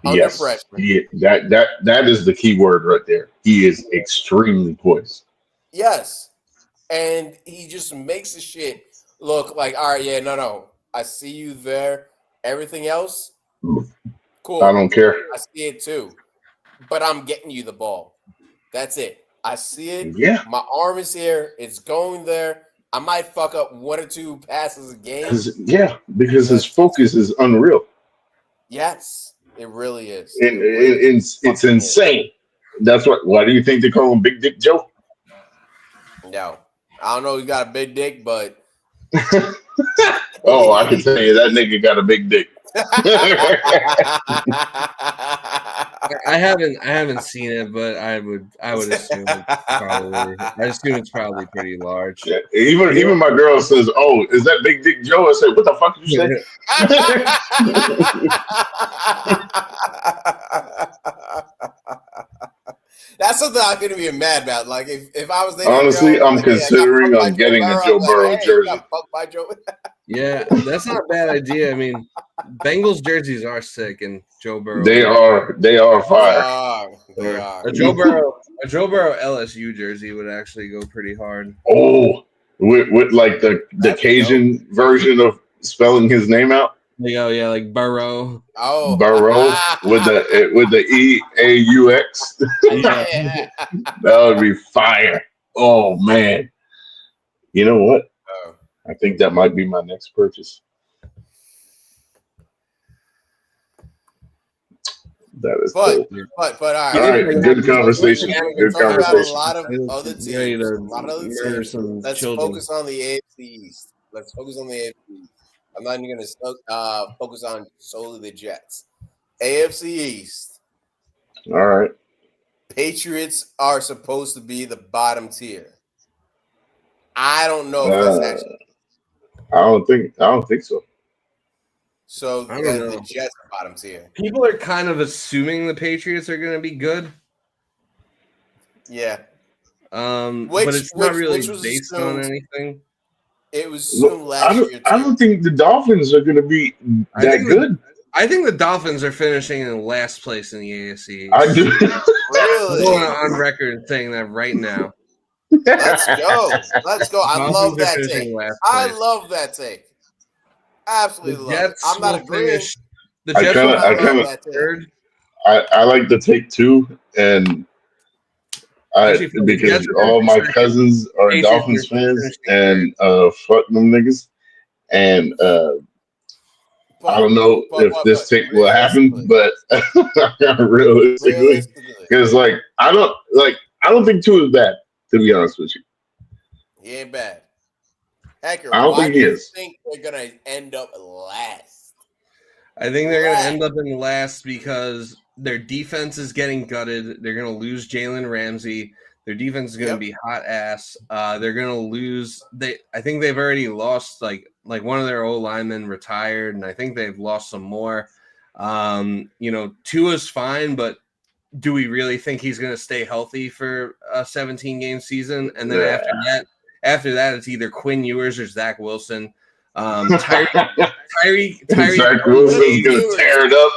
under pressure. That is the key word right there. He is extremely poised. Yes, and he just makes the shit look like, all right, yeah, no, I see you there. Everything else, cool. I don't care. I see it too, but I'm getting you the ball. That's it. I see it. Yeah, My arm is here. It's going there. I might fuck up 1 or 2 passes a game. because his focus is unreal. Yes, it really is. It's insane. That's why do you think they call him Big Dick Joe? No, I don't know. He got a big dick, but oh, I can tell you that nigga got a big dick. I haven't seen it, but I would assume it's probably pretty large. Yeah, even my girl says, "Oh, is that Big Dick Joe?" I said, "What the fuck did you say?" That's something I'm gonna be mad about. Like if I was there, honestly, Joe, I'm considering getting a Joe Burrow jersey. Yeah, that's not a bad idea. I mean, Bengals jerseys are sick, and Joe Burrow. They are fire. They are. A Joe Burrow LSU jersey would actually go pretty hard. Oh, with like the Cajun version of spelling his name out. Yeah, like Burrow. Oh, Burrow with the EAUX. Yeah. That would be fire. Oh man, you know what? I think that might be my next purchase. That is cool. But all right. All right, good conversation. Good conversation. A lot of other teams. Let's focus on the AFC East. Let's focus on the AFC East. I'm not even going to focus on solely the Jets. AFC East. All right. Patriots are supposed to be the bottom tier. I don't know if that's actually. I don't think so. So I don't know. The Jets are bottom tier. People are kind of assuming the Patriots are going to be good. Yeah. But it's not really based on anything. It was assumed last year. I don't think the Dolphins are going to be that good. I think the Dolphins are finishing in last place in the AFC. I do. Really? I'm going on record saying that right now. Let's go. I love that take. I love that take. Absolutely love it. I'm not agreeing. The Jets I like the take too, and because all my cousins are Dolphins fans, and fuck them niggas, and I don't know if this take will happen, but realistically, because I don't think Tua is bad, to be honest with you. He ain't bad. Hacker, I don't think he is. Think they're gonna end up last? I think they're gonna end up in last because their defense is getting gutted. They're gonna lose Jalen Ramsey. Their defense is gonna be hot ass. They're gonna lose. I think they've already lost like one of their old linemen retired, and I think they've lost some more. Tua's fine, but do we really think he's gonna stay healthy for a 17-game season? And then after that, it's either Quinn Ewers or Zach Wilson. Zach Wilson's gonna tear it up.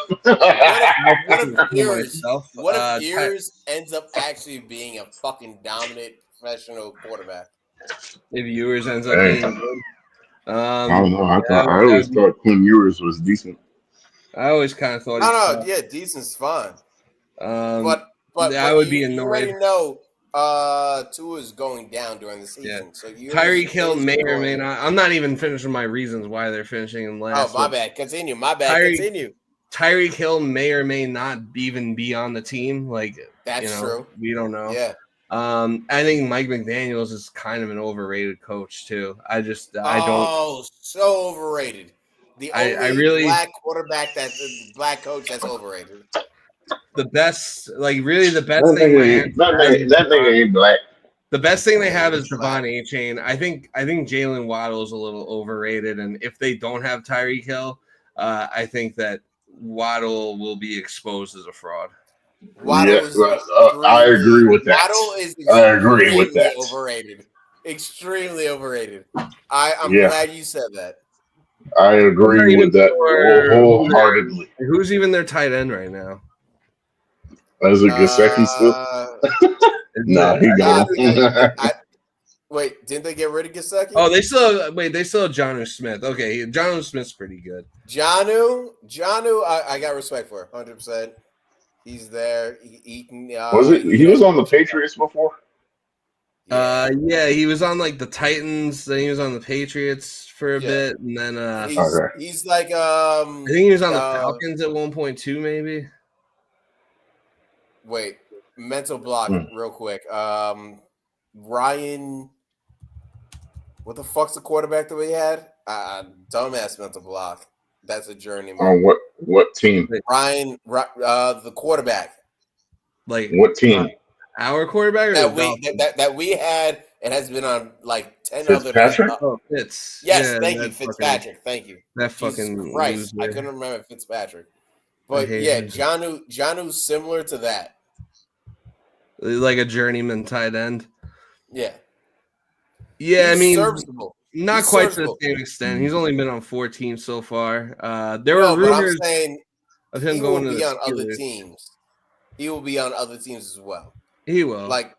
What if Ewers ends up actually being a fucking dominant professional quarterback? If Ewers ends up being good. I don't know. I always thought Quinn Ewers was decent. I always kind of thought decent's fine. But I would be annoyed. You already know Tua is going down during the season. So Tyreek Hill may or may not. I'm not even finishing my reasons why they're finishing in last. Oh, my bad. Continue. Continue. Tyreek Hill may or may not even be on the team. That's true. We don't know. Yeah. I think Mike McDaniels is kind of an overrated coach too. I don't. Oh, so overrated. The I only really- black quarterback the black coach that's overrated. The best, like really, the best That thing nigga ain't black. the best thing they have is He's black. Devon A-Chain. I think Jalen Waddle is a little overrated, and if they don't have Tyreek Hill, I think that Waddle will be exposed as a fraud. Waddle Yeah, is I agree with that. Waddle is I agree with extremely that. overrated. Extremely overrated. I'm Yeah. glad you said that. I agree with that Or- wholeheartedly. Who's even their tight end right now? Is it Gesicki still? Nah, he Nah, gone. wait, didn't they get rid of Gesicki? Oh, they still have Jonnu Smith. Okay, Jonnu Smith's pretty good. Jonnu, I got respect for 100%. He's there. He can. Was it? He was on the Patriots before. Yeah, he was on like the Titans, then he was on the Patriots for a bit, and then he's like I think he was on the Falcons at 1.2, maybe. Wait, mental block real quick. Ryan, what the fuck's the quarterback that we had? Dumbass mental block. That's a journeyman. On what team? Ryan, the quarterback. Like what team? Our quarterback or that we had and has been on like 10 Fitzpatrick? other. Oh, Fitz. Yes, Yeah, thank you, Fitzpatrick. Thank you. That Jesus fucking Christ, loser. I couldn't remember Fitzpatrick. But yeah, Jonnu's similar to that. Like a journeyman tight end. Yeah. Yeah, He's I mean, serviceable. not He's quite serviceable. to the same extent. He's only been on 4 teams so far. There were But I'm rumors saying of him he going will to be the on other Steelers. teams. He will be on other teams as well. He will. Like,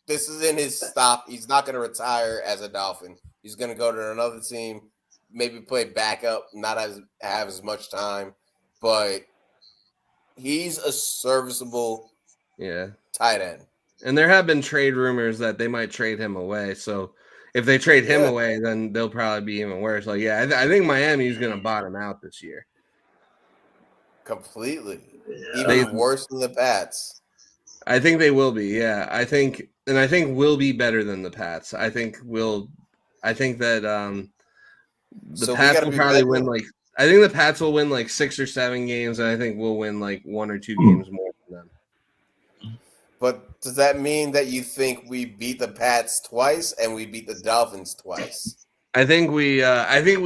this is in his stop. He's not going to retire as a Dolphin. He's going to go to another team, maybe play backup, not have as much time, but he's a serviceable tight end. And there have been trade rumors that they might trade him away. So if they trade him away, then they'll probably be even worse. Like, I think Miami's going to bottom out this year. Completely. Even worse than the Pats. I think they will be. Yeah, I think we'll be better than the Pats. I think that the Pats will probably win like. I think the Pats will win like 6 or 7 games, and I think we'll win like 1 or 2 games more than them. But does that mean that you think we beat the Pats twice and we beat the Dolphins twice? I think we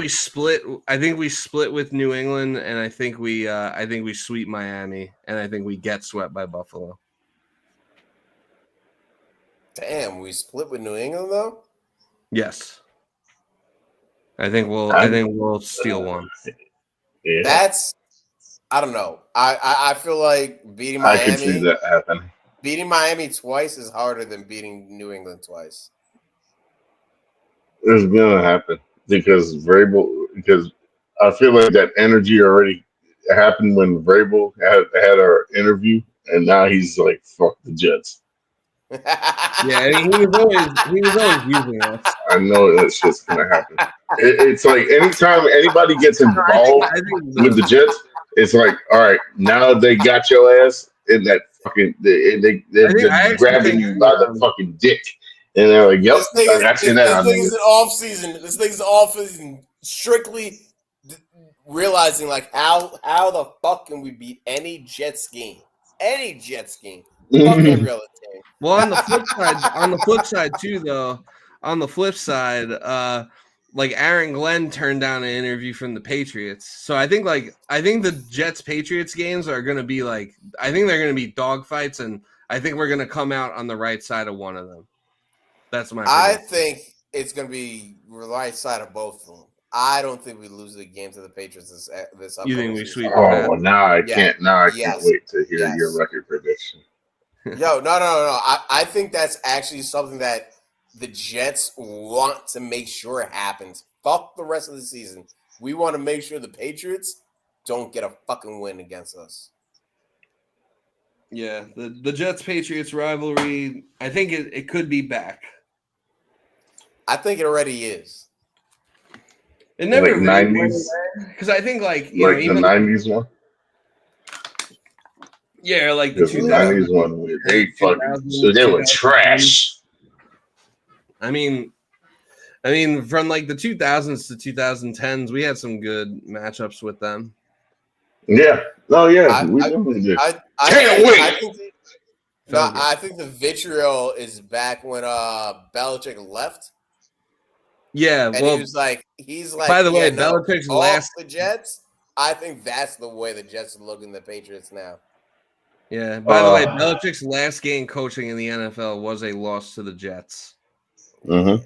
split. I think we split with New England, and I think we sweep Miami, and I think we get swept by Buffalo. Damn, we split with New England though? Yes. I think we'll steal one. Yeah. That's I don't know. I feel like beating Miami. I could see that happen. Beating Miami twice is harder than beating New England twice. It's gonna happen because I feel like that energy already happened when Vrabel had our interview, and now he's like, "Fuck the Jets." Yeah, I mean, he was always using us. I know that shit's gonna happen. It's like anytime anybody gets involved with the Jets, it's like, all right, now they got your ass in that fucking. They're grabbing you by the fucking dick, and they're like, "Yep, I got you now." This thing's an off season. This thing's off season. Strictly realizing like how the fuck can we beat any Jets game? Any Jets game? Fuck every other team. Well, on the flip side too, though, like Aaron Glenn turned down an interview from the Patriots. So I think the Jets Patriots games are going to be like, I think they're going to be dogfights, and I think we're going to come out on the right side of one of them. That's my prediction. I think it's going to be the right side of both of them. I don't think we lose the game to the Patriots this You think we sweep? Oh, now I can't wait to hear your record prediction. No. I think that's actually something that the Jets want to make sure it happens. Fuck the rest of the season. We want to make sure the Patriots don't get a fucking win against us. Yeah, the Jets-Patriots rivalry, I think it could be back. I think it already is. It never like really 90s, because I think like the 90s one. Yeah, like the 90s one. They fucking so they were trash. I mean, I mean, from like the 2000s to 2010s, we had some good matchups with them. Yeah. Oh yeah, I- we definitely did. I Can't think, wait. I think the vitriol is back when Belichick left. Yeah, And well, he's like, by the way, no, Belichick's off last. the Jets. I think that's the way the Jets are looking at the Patriots now. Yeah. By the way, Belichick's last game coaching in the NFL was a loss to the Jets. Mm-hmm.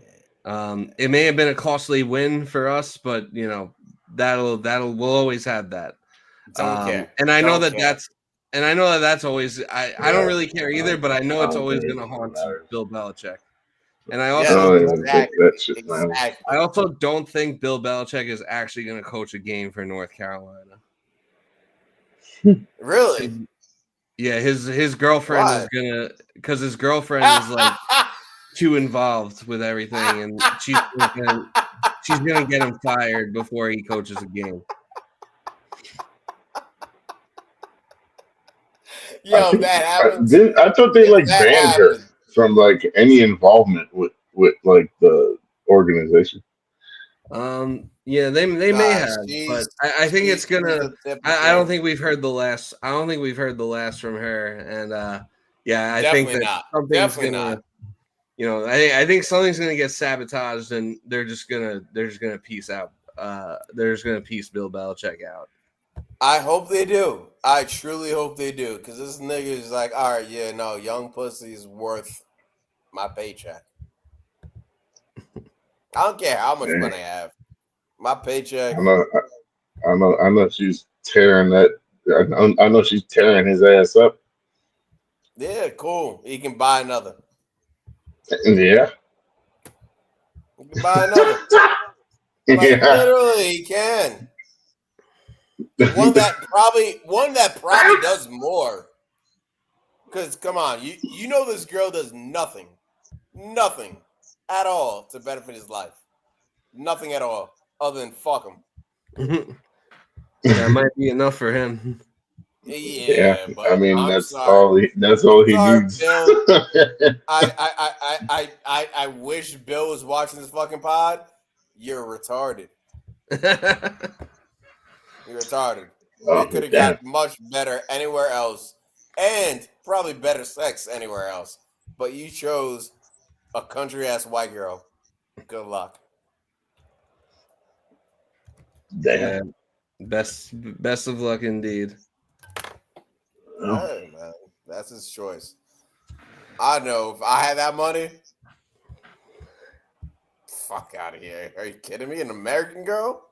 It may have been a costly win for us, but you know we'll always have that. Don't care. And I know Don't that care. that's always. I don't really care either, but I know it's always going to haunt Bill Belichick. And I also I also don't think Bill Belichick is actually going to coach a game for North Carolina. Really? Yeah, his girlfriend is gonna, because his girlfriend is like too involved with everything, and she's gonna get him fired before he coaches a game. Yo, that happens. I thought they like banned her from like any involvement with like the organization. Yeah, they may have, but I think it's gonna. I don't think we've heard the last. I don't think we've heard the last from her, and yeah, I think that something's gonna. You know, I think something's gonna get sabotaged, and they're just gonna piece out. They're just gonna piece Bill Belichick out. I hope they do. I truly hope they do, because this nigga is like, all right, yeah, no, young pussy is worth my paycheck. I don't care how much money I have. My paycheck. I know she's tearing that. I know she's tearing his ass up. Yeah, cool. He can buy another. Yeah. He can buy another. Literally, he can. One that probably does more. Because come on, you know this girl does nothing at all to benefit his life. Nothing at all, other than fuck him. That might be enough for him. Yeah, but I mean that's all he needs. Bill. I wish Bill was watching this fucking pod. You're retarded. You're retarded. You could have got much better anywhere else, and probably better sex anywhere else. But you chose a country ass white girl. Good luck. Damn. Best of luck indeed. Hey, man, that's his choice. I know if I had that money, fuck out of here. Are you kidding me? An American girl?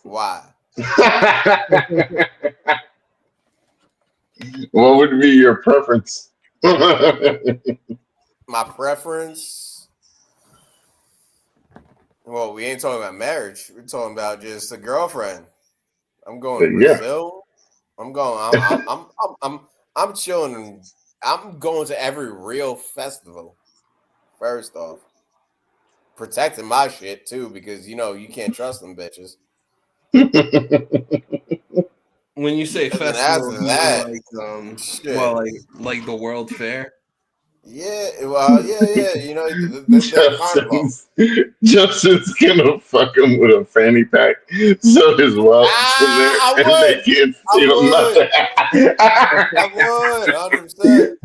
Why? What would be your preference? My preference? Well, we ain't talking about marriage. We're talking about just a girlfriend. I'm going to Brazil. I'm going. I'm chilling. I'm going to every real festival. First off, protecting my shit too, because you know you can't trust them bitches. When you say festival, that, like the World Fair. Yeah, well, yeah. You know, Justin's gonna fuck him with a fanny pack, so his wallets in there, and they can't steal nothing. I would, 100%.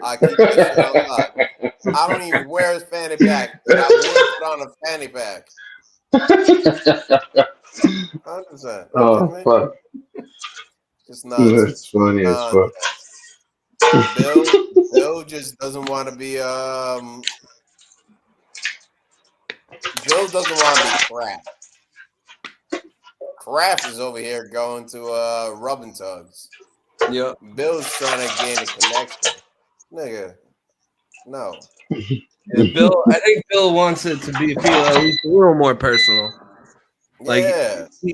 I keep that shit on lock. I don't even wear a fanny pack, but I would put on a fanny pack. 100%. Oh fuck! It's nuts. That's funny as fuck. Bill just doesn't want to be Bill doesn't want to be Kraft. Kraft is over here going to rub and tugs. Yep. Bill's trying to gain a connection. Nigga. No. Yeah, Bill, I think Bill wants it to feel at least a little more personal. Like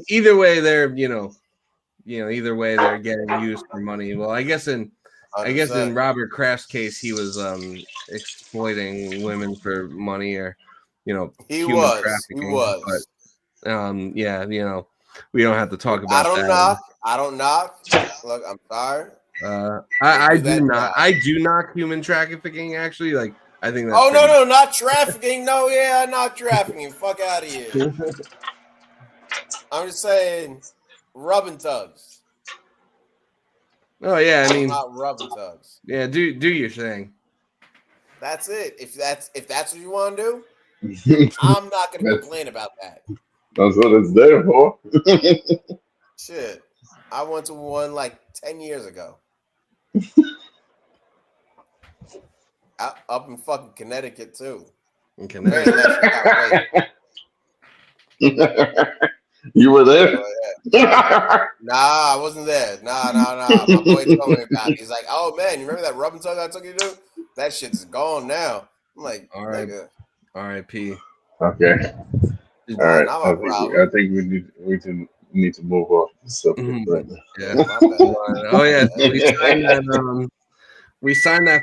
either way they're either way they're getting used for money. Well, I guess in Robert Kraft's case, he was exploiting women for money, or he was. But, yeah, we don't have to talk about that. I don't knock. Look, I'm sorry. I do not human trafficking. Actually, like I think that's Oh pretty- no, not trafficking. No, yeah, not trafficking. Fuck out of here. I'm just saying, rubbing tugs. Oh yeah, I mean, not rubbing tugs. yeah, do your thing. That's it. If that's what you want to do, I'm not gonna complain about that. That's what it's there for. Shit, I went to one like 10 years ago. Up in fucking Connecticut too. In Man, Connecticut. that shit got paid. You were there? Nah, I wasn't there. Nah. My boy told me about it. He's like, "Oh man, you remember that rubbing tug I took you to? That shit's gone now." I'm like, All right. nigga, R.I.P. Okay. All right. not my I problem. think we need to move off the subject Mhm. right now. Yeah. My bad. Oh yeah, so we signed that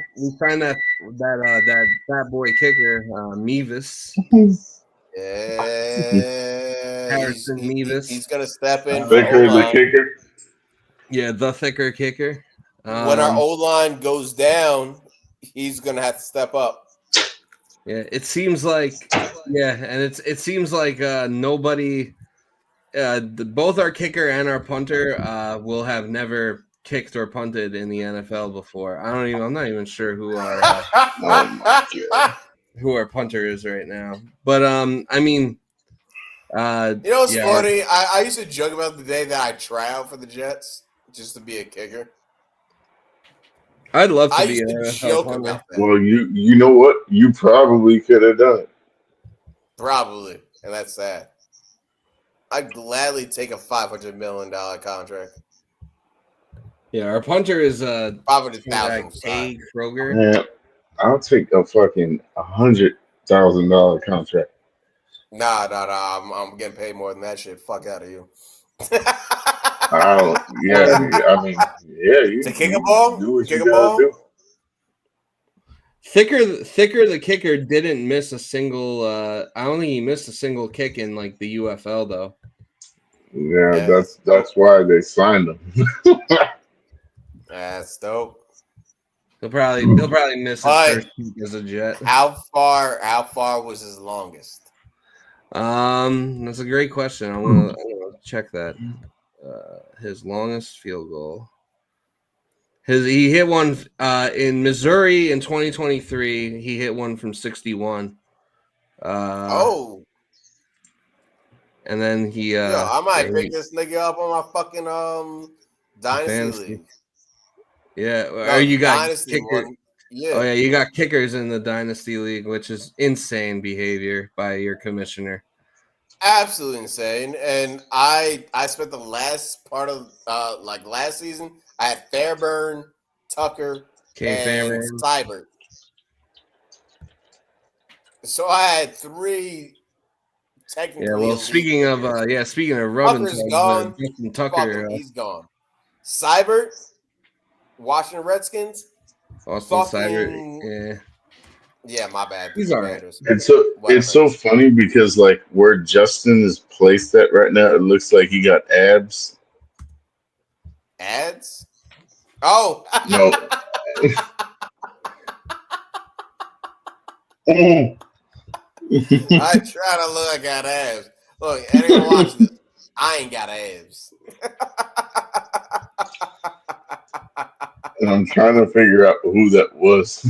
fat boy kicker, Mevis. Yeah, Harrison Mevis. he's gonna step in. Thicker the O-line. kicker. Yeah, the thicker kicker. When our O line goes down, he's gonna have to step up. Yeah, it seems like and it seems like nobody, both our kicker and our punter will have never kicked or punted in the NFL before. I'm not even sure who our Oh my God. who our punter is right now. But I mean, You know what's yeah, funny? I used to joke about the day that I try out for the Jets just to be a kicker. I'd love to I be used an to NFL joke punter. about that. Well, you know what? You probably could have done it. Probably, and that's sad. I'd gladly take a $500 million contract. Yeah, our punter is 500,000. K. Kroger. Man, I'll take a fucking $100,000 contract. Nah. I'm getting paid more than that shit. Fuck out of you. I don't. Yeah, I mean, yeah. You To kick a ball? Do what Kick you a gotta ball? do. Thicker the kicker didn't miss a single. I don't think he missed a single kick in like the UFL though. Yeah, Yeah. that's why they signed him. That's dope. He'll probably miss his But- first kick as a Jet. How far was his longest? That's a great question. I'm gonna check that. His longest field goal. He hit one in Missouri in 2023. He hit one from 61. Oh, and then he. yo, I might yeah, pick this nigga up on my fucking dynasty Fantasy. league. Yeah, No, or you got dynasty kicker. one. Yeah. Oh yeah, you got kickers in the dynasty league, which is insane behavior by your commissioner. Absolutely insane. And I spent the last part of like last season. I had Fairburn, Tucker, Okay, and Fairbairn. Seibert. So I had three technically. Yeah, well, elite speaking of kickers. rubbing Tucker's tugs, gone. Justin Fuck Tucker, him, he's gone. Seibert, Washington Redskins. Austin fucking- Seibert, Yeah, my bad. He's all right. It's so funny because like where Justin is placed at right now, it looks like he got abs. Ads? Oh. No. I try to look like I got abs. Look, anyone watch this? I ain't got abs. And I'm trying to figure out who that was.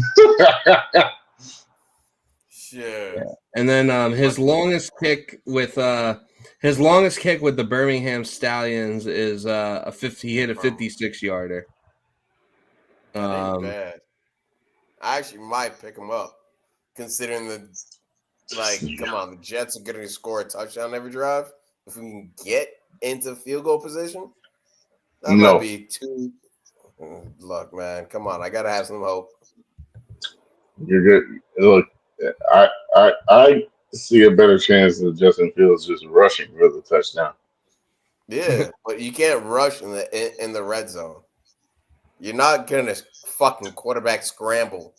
Sure. and then his longest kick with the Birmingham Stallions is a 50. He hit a 56-yarder. That ain't bad. I actually might pick him up, considering come on, the Jets are going to score a touchdown every drive. If we can get into field goal position, that No. might be too. Look, man, come on, I gotta have some hope. You're good. Look, I see a better chance of Justin Fields just rushing for the touchdown. Yeah, but you can't rush in the red zone. You're not gonna fucking quarterback scramble.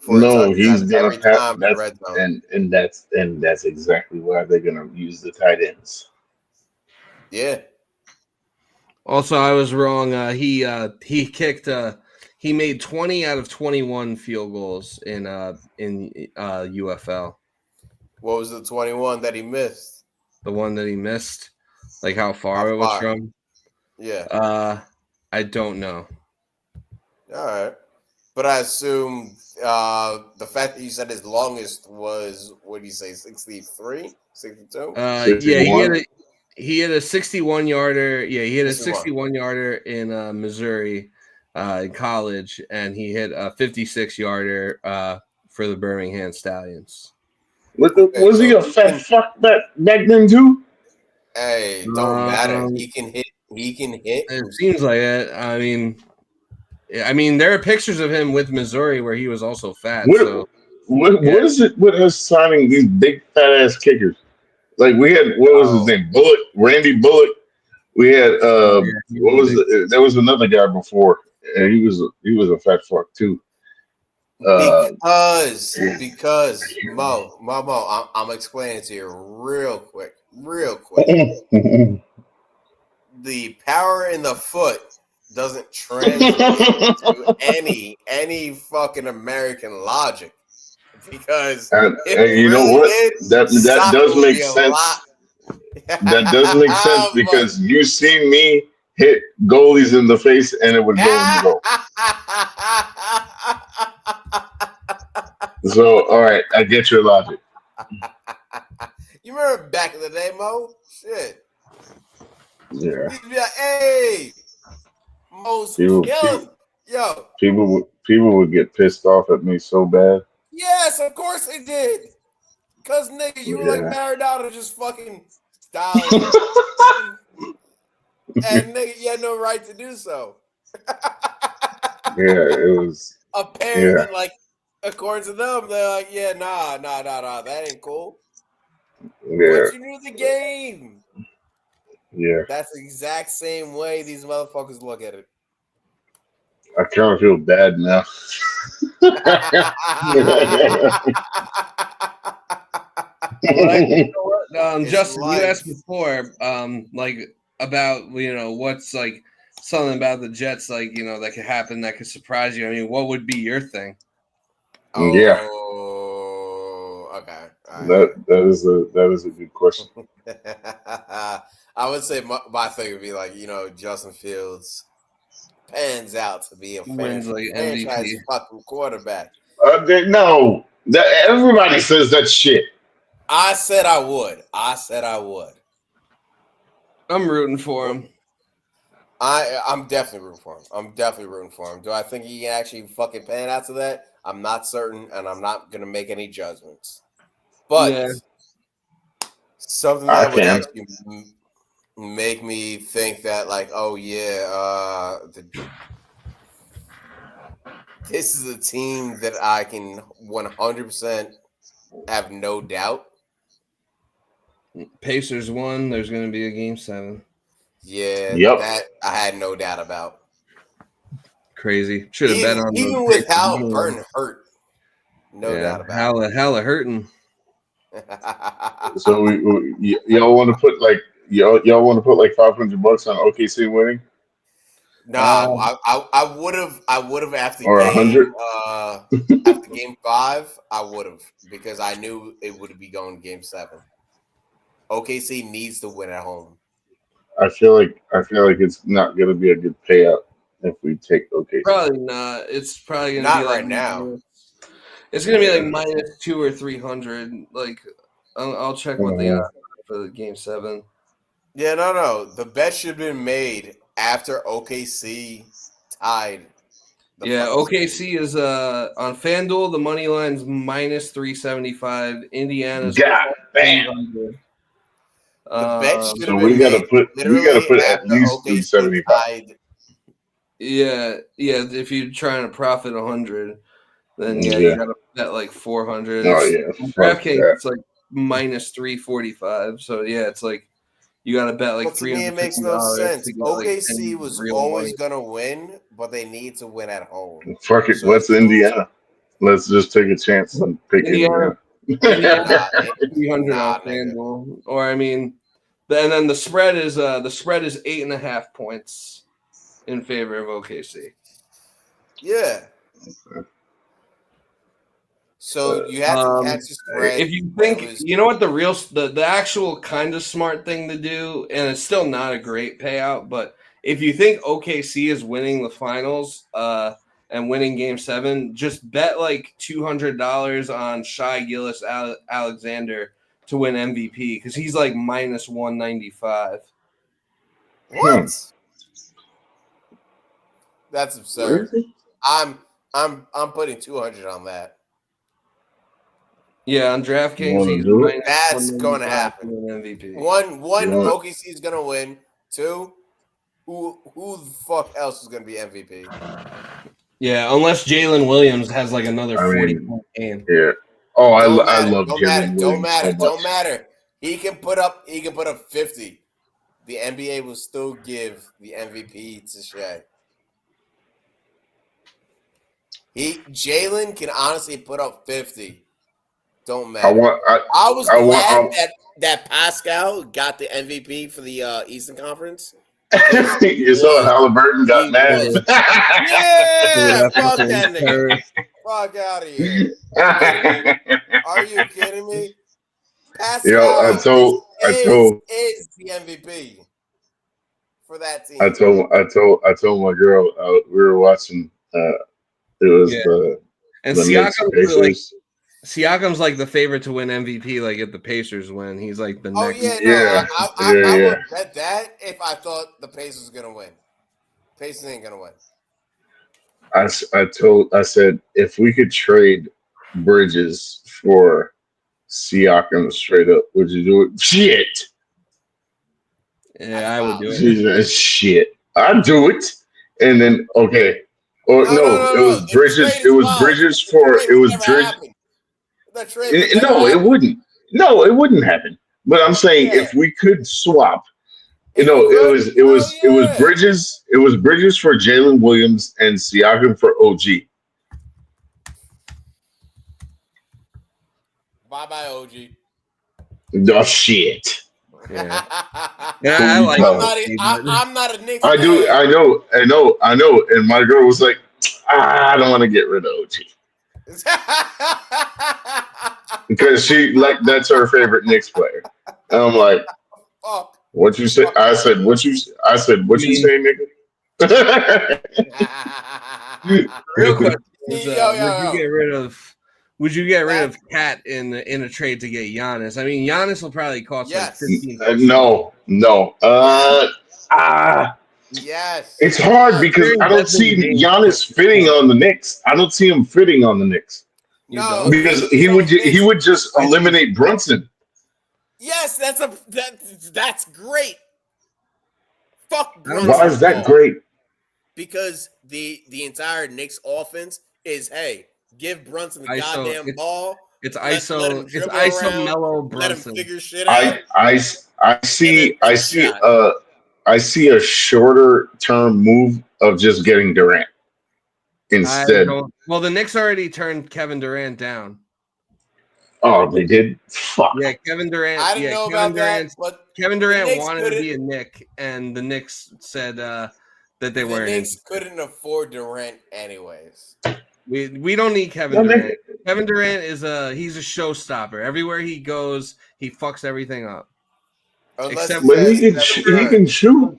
For a No, touchdown he's gonna every time in the red zone. and that's exactly why they're gonna use the tight ends. Yeah. Also, I was wrong. He kicked He made 20 out of 21 field goals in UFL. What was the 21 that he missed? The one that he missed, like how far How it was far? from. Yeah. I don't know. All right. But I assume the fact that you said his longest was, what did you say, 63? 62? Yeah, 61? he had a 61 yarder. Yeah, he had a 61. 61 yarder in Missouri in college, and he hit a 56 yarder for the Birmingham Stallions. Okay, Was he so a fat fuck back then too? hey, don't matter. Um, He can hit. He can hit. It seems like it. I mean, there are pictures of him with Missouri where he was also fat. What So yeah. what is it with us signing these big fat ass kickers? Like we had, what was his Oh, name? Bullock, Randy Bullock. We had Yeah, he what was was there was another guy before, and he was a fat fuck too. because Mo, I'm explaining to you real quick. The power in the foot doesn't translate to any fucking American logic, because and if it you know really what? did, That soccer does would make be a lot. sense. That does make sense But- because you see me hit goalies in the face and it would go in the goal. So all right, I get your logic. You remember back in the day, Mo? Shit. Yeah, He'd be like, hey, Mo's people killing. Yo, people would get pissed off at me so bad. yes, of course they did. Because, nigga, you were like Yeah. Maradona, just fucking styling. And, nigga, you had no right to do so. Yeah, it was. Apparently, like, according to them, they're like, yeah, nah, that ain't cool. Yeah, But you knew the game. yeah. That's the exact same way these motherfuckers look at it. I kind of feel bad now. It's Justin, you life. asked before, like about what's like something about the Jets, like that could happen, that could surprise you. I mean, what would be your thing? Yeah, Oh, okay. All right. that is a good question. I would say my thing would be like, Justin Fields pans out to be a Wins like franchise MVP. fucking quarterback. No, everybody says that shit. I said I would. I'm rooting for him. I'm definitely rooting for him. Do I think he can actually fucking pan out to that? I'm not certain, and I'm not gonna make any judgments. But Yeah. something I that would can. actually make me think that, like, oh yeah, this is a team that I can 100% have no doubt. Pacers won. There's going to be a game 7. Yeah, Yep. that I had no doubt about. Crazy. Should have bet on even the with Pacers how money line. Burton hurt. No doubt about Hella hurting. it. So y'all want to put like y'all want to put like $500 on OKC winning Nah, I would have after or game 100? after game 5, I would have, because I knew it would be going to game 7. OKC needs to win at home. I feel like it's not going to be a good payout if we take OKC. Probably not. It's probably going to Not be like right now. It's going to be like minus 200 or 300. Like I'll check what they are for the game 7. Yeah, no. The bet should have been made after OKC tied. OKC is on FanDuel. The money line's minus 375. Indiana's God damn. 300. The bet should So have we been gotta made put literally at after least OKC 375. tied. Yeah. If you're trying to profit 100, then you Yeah. gotta bet like 400. Oh yeah, fuck DraftKings that. it's like minus 345. So yeah, it's like you gotta bet like But to me, it makes no $350 sense. to get, like, OKC any was real always money. gonna win, but they need to win at home. Fuck it. So Let's as soon as- Indiana. Let's just take a chance and pick Indiana. Indiana Nah, 300 nah, on nigga. FanDuel. Or I mean, then the spread is 8.5 points in favor of OKC. Yeah. So you have to catch the spread. If you think, you know what the actual kind of smart thing to do, and it's still not a great payout, but if you think OKC is winning the finals and winning Game 7, just bet like $200 on Shai Gilgeous-Alexander to win MVP because he's like minus 195. What? That's absurd. I'm putting 200 on that. Yeah, on DraftKings, he's minus that's going to happen. MVP. One, OKC is going to win. 2, who the fuck else is going to be MVP? Yeah, unless Jalen Williams has like another 40-point game. Yeah. Oh, I love Jalen Williams. Don't matter. He can put up 50. The NBA will still give the MVP to Shai. Jalen can honestly put up 50. Don't matter. I was glad that Pascal got the MVP for the Eastern Conference. You saw Halliburton got mad. Yeah, fuck that nigga. Fuck out of here. Are you kidding me? Pascal I told is the MVP for that team. I told my girl we were watching. It was the Siakam's like the favorite to win MVP. Like if the Pacers win, he's like the next. I would bet that if I thought the Pacers were gonna win. Pacers ain't gonna win. I said if we could trade Bridges for Siakam straight up, would you do it? Shit. Yeah, I would do it. Shit, I'd do it. And then okay. Or no, it was Bridges. It was Bridges for. It was Bridges. No, it wouldn't. No, it wouldn't happen. But I'm saying if we could swap, it was Bridges. It was Bridges for Jalen Williams and Siakam for OG. Bye, OG. Oh shit. Yeah, I like. I'm not a Knicks. I do. I know. And my girl was like, I don't want to get rid of OG. Because that's her favorite Knicks player. And I'm like, what you say? I said, what you say, nigga? Real question is, would you get rid of Cat in a trade to get Giannis? I mean, Giannis will probably cost like 15. No. Yes. It's hard because I don't see Giannis fitting on the Knicks. I don't see him fitting on the Knicks. No, because he would just eliminate Brunson. Yes, that's great. Fuck Brunson. Why is that great? Because the entire Knicks offense is give Brunson the goddamn ball. It's ISO Melo Brunson. Let him figure shit out. I see a shorter term move of just getting Durant instead. Well, the Knicks already turned Kevin Durant down. Oh, they did? Fuck. Yeah, Kevin Durant. I didn't know about that, but Kevin Durant wanted to be a Knick, and the Knicks said that they weren't. The Knicks couldn't afford Durant anyways. We don't need Kevin Durant. Kevin Durant he's a showstopper. Everywhere he goes, he fucks everything up. He can shoot.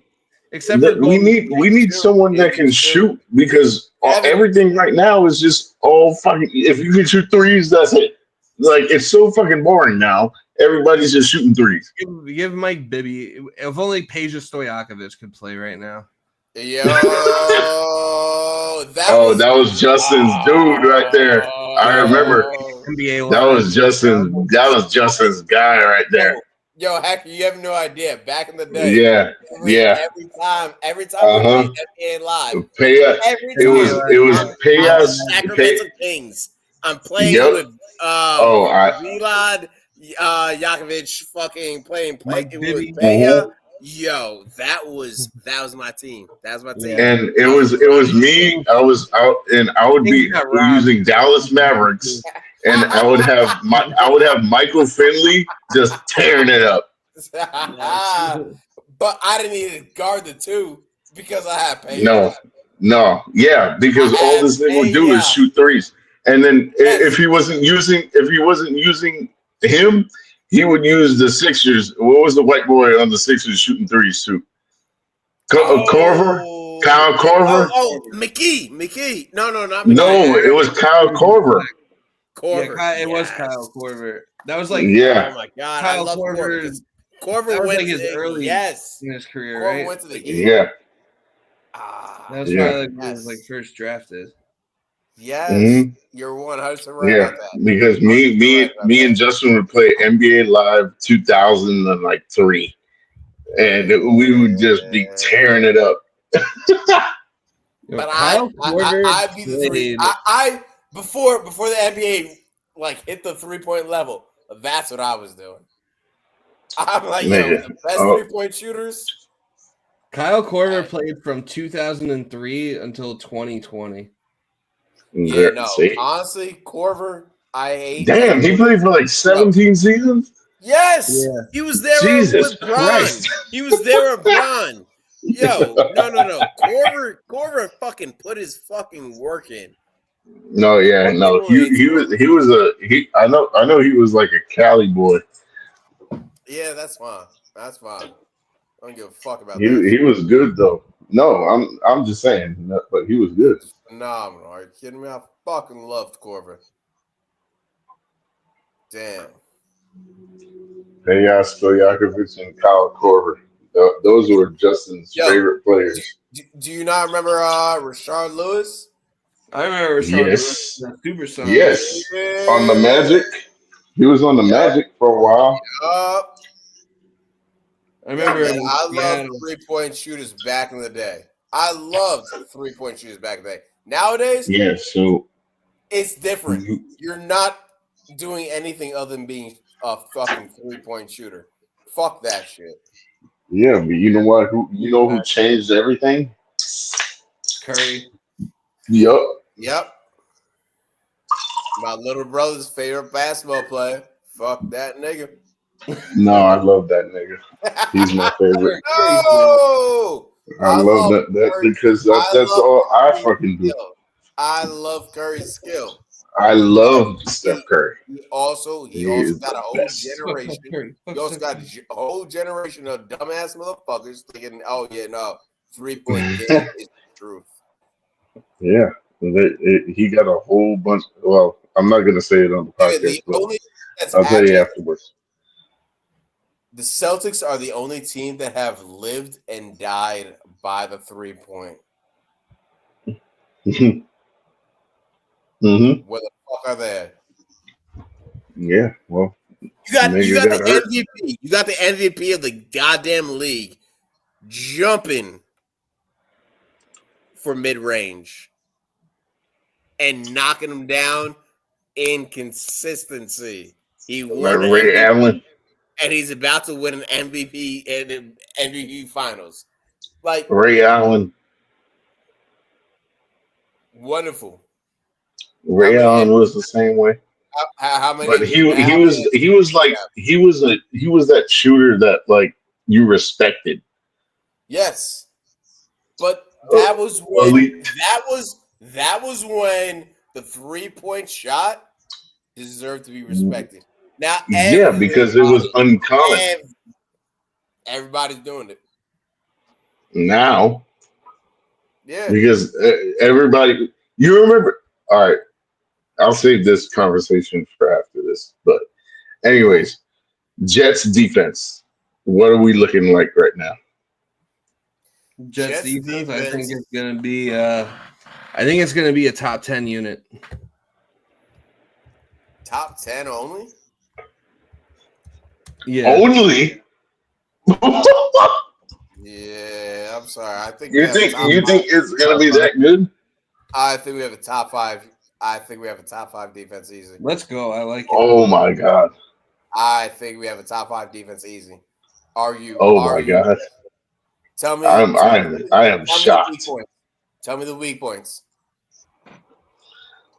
Except for we need someone that can shoot because everything right now is just all fucking. If you can shoot threes, that's it. Like it's so fucking boring now. Everybody's just shooting threes. Give Mike Bibby. If only Peja Stojakovic could play right now. Yo, that was Justin's dude right there. I remember. That was Justin's guy right there. Yo, Hacker, you have no idea. Back in the day, every time we played NBA Live, it was Pejas. Sacramento Kings. I'm playing with Vlad Yakovic, fucking playing with Peja. Yo, that was my team. That was my team. And it was me. I was out, and I would be using Dallas Mavericks. And I would have Michael Finley just tearing it up. But I didn't need to guard the two because I had Peja. No, yeah, because all this thing would do is shoot threes, and then if he wasn't using him, he would use the Sixers. What was the white boy on the Sixers shooting threes too? Korver, Kyle Korver. McKee. No, not No, McKee. it was Kyle Korver. Yeah, it was Kyle Korver. That was like, yeah. Oh my god, Kyle I love Korver. Korver went like his early yes in his career, Korver right? went to the Heat. Yeah. That was probably like when he was like first drafted. Yes, you're 100% right about that. Because me and Justin would play NBA Live 2003, and we would just be tearing it up. But I'd be the three. I before the NBA like hit the 3-point level. That's what I was doing. I'm like, the best 3-point shooters. Kyle Korver played from 2003 until 2020. Yeah, no. Honestly, Korver, I hate. Damn, he played for like 17 seasons. Yes, he was there with Bron. He was there with Bron. Yo, no. Korver fucking put his fucking work in. No, yeah, no. I know he was like a Cali boy. Yeah, that's fine. I don't give a fuck about that. He was good though. No, I'm just saying, but he was good. Phenomenal. Are you kidding me? I fucking loved Korver. Damn. Peja Stojakovic and Kyle Korver. Those were Justin's favorite players. Do you not remember Rashard Lewis? I remember Rashard Lewis, the Super Sonic. Yes, on the Magic. He was on the Magic for a while. I remember. I loved 3-point shooters back in the day. I loved 3-point shooters back in the day. Nowadays, so it's different. You're not doing anything other than being a fucking 3-point shooter. Fuck that shit. Yeah, but you know what? Who changed everything? Curry. Yep. My little brother's favorite basketball player. Fuck that nigga. No, I love that nigga. He's my favorite. No! I love that because that's all I fucking do. I love Curry's skill. I love Steph Curry. He also got a whole generation. He also got a whole generation of dumbass motherfuckers thinking, 3-point game is the truth. Yeah. He got a whole bunch. Well, I'm not going to say it on the podcast. I'll tell you afterwards. The Celtics are the only team that have lived and died by the 3-point. Mm-hmm. Where the fuck are they? Yeah, well, you got the MVP. You got the MVP of the goddamn league jumping for mid-range and knocking them down in consistency. He won Ray Allen, and he's about to win an MVP in MVP Finals. Like Ray Allen, wonderful. Ray Allen was the same way. How many? But he was that shooter that like you respected. Yes, but that was when that was when the 3-point shot deserved to be respected. Now, because it was uncommon. Everybody's doing it now. Yeah, because everybody. You remember? All right. I'll save this conversation for after this. But anyways, Jets defense. What are we looking like right now? Jets defense, I think it's gonna be a top 10 unit. Top 10 only? Yeah. Only? Yeah, I'm sorry. I think you think it's gonna be that good? I think we have a top 5. I think we have a top 5 defense easy. Let's go. I like it. Oh my god. I think we have a top 5 defense easy. Are you? Oh my god. Tell me. I am shocked. Tell me the weak points.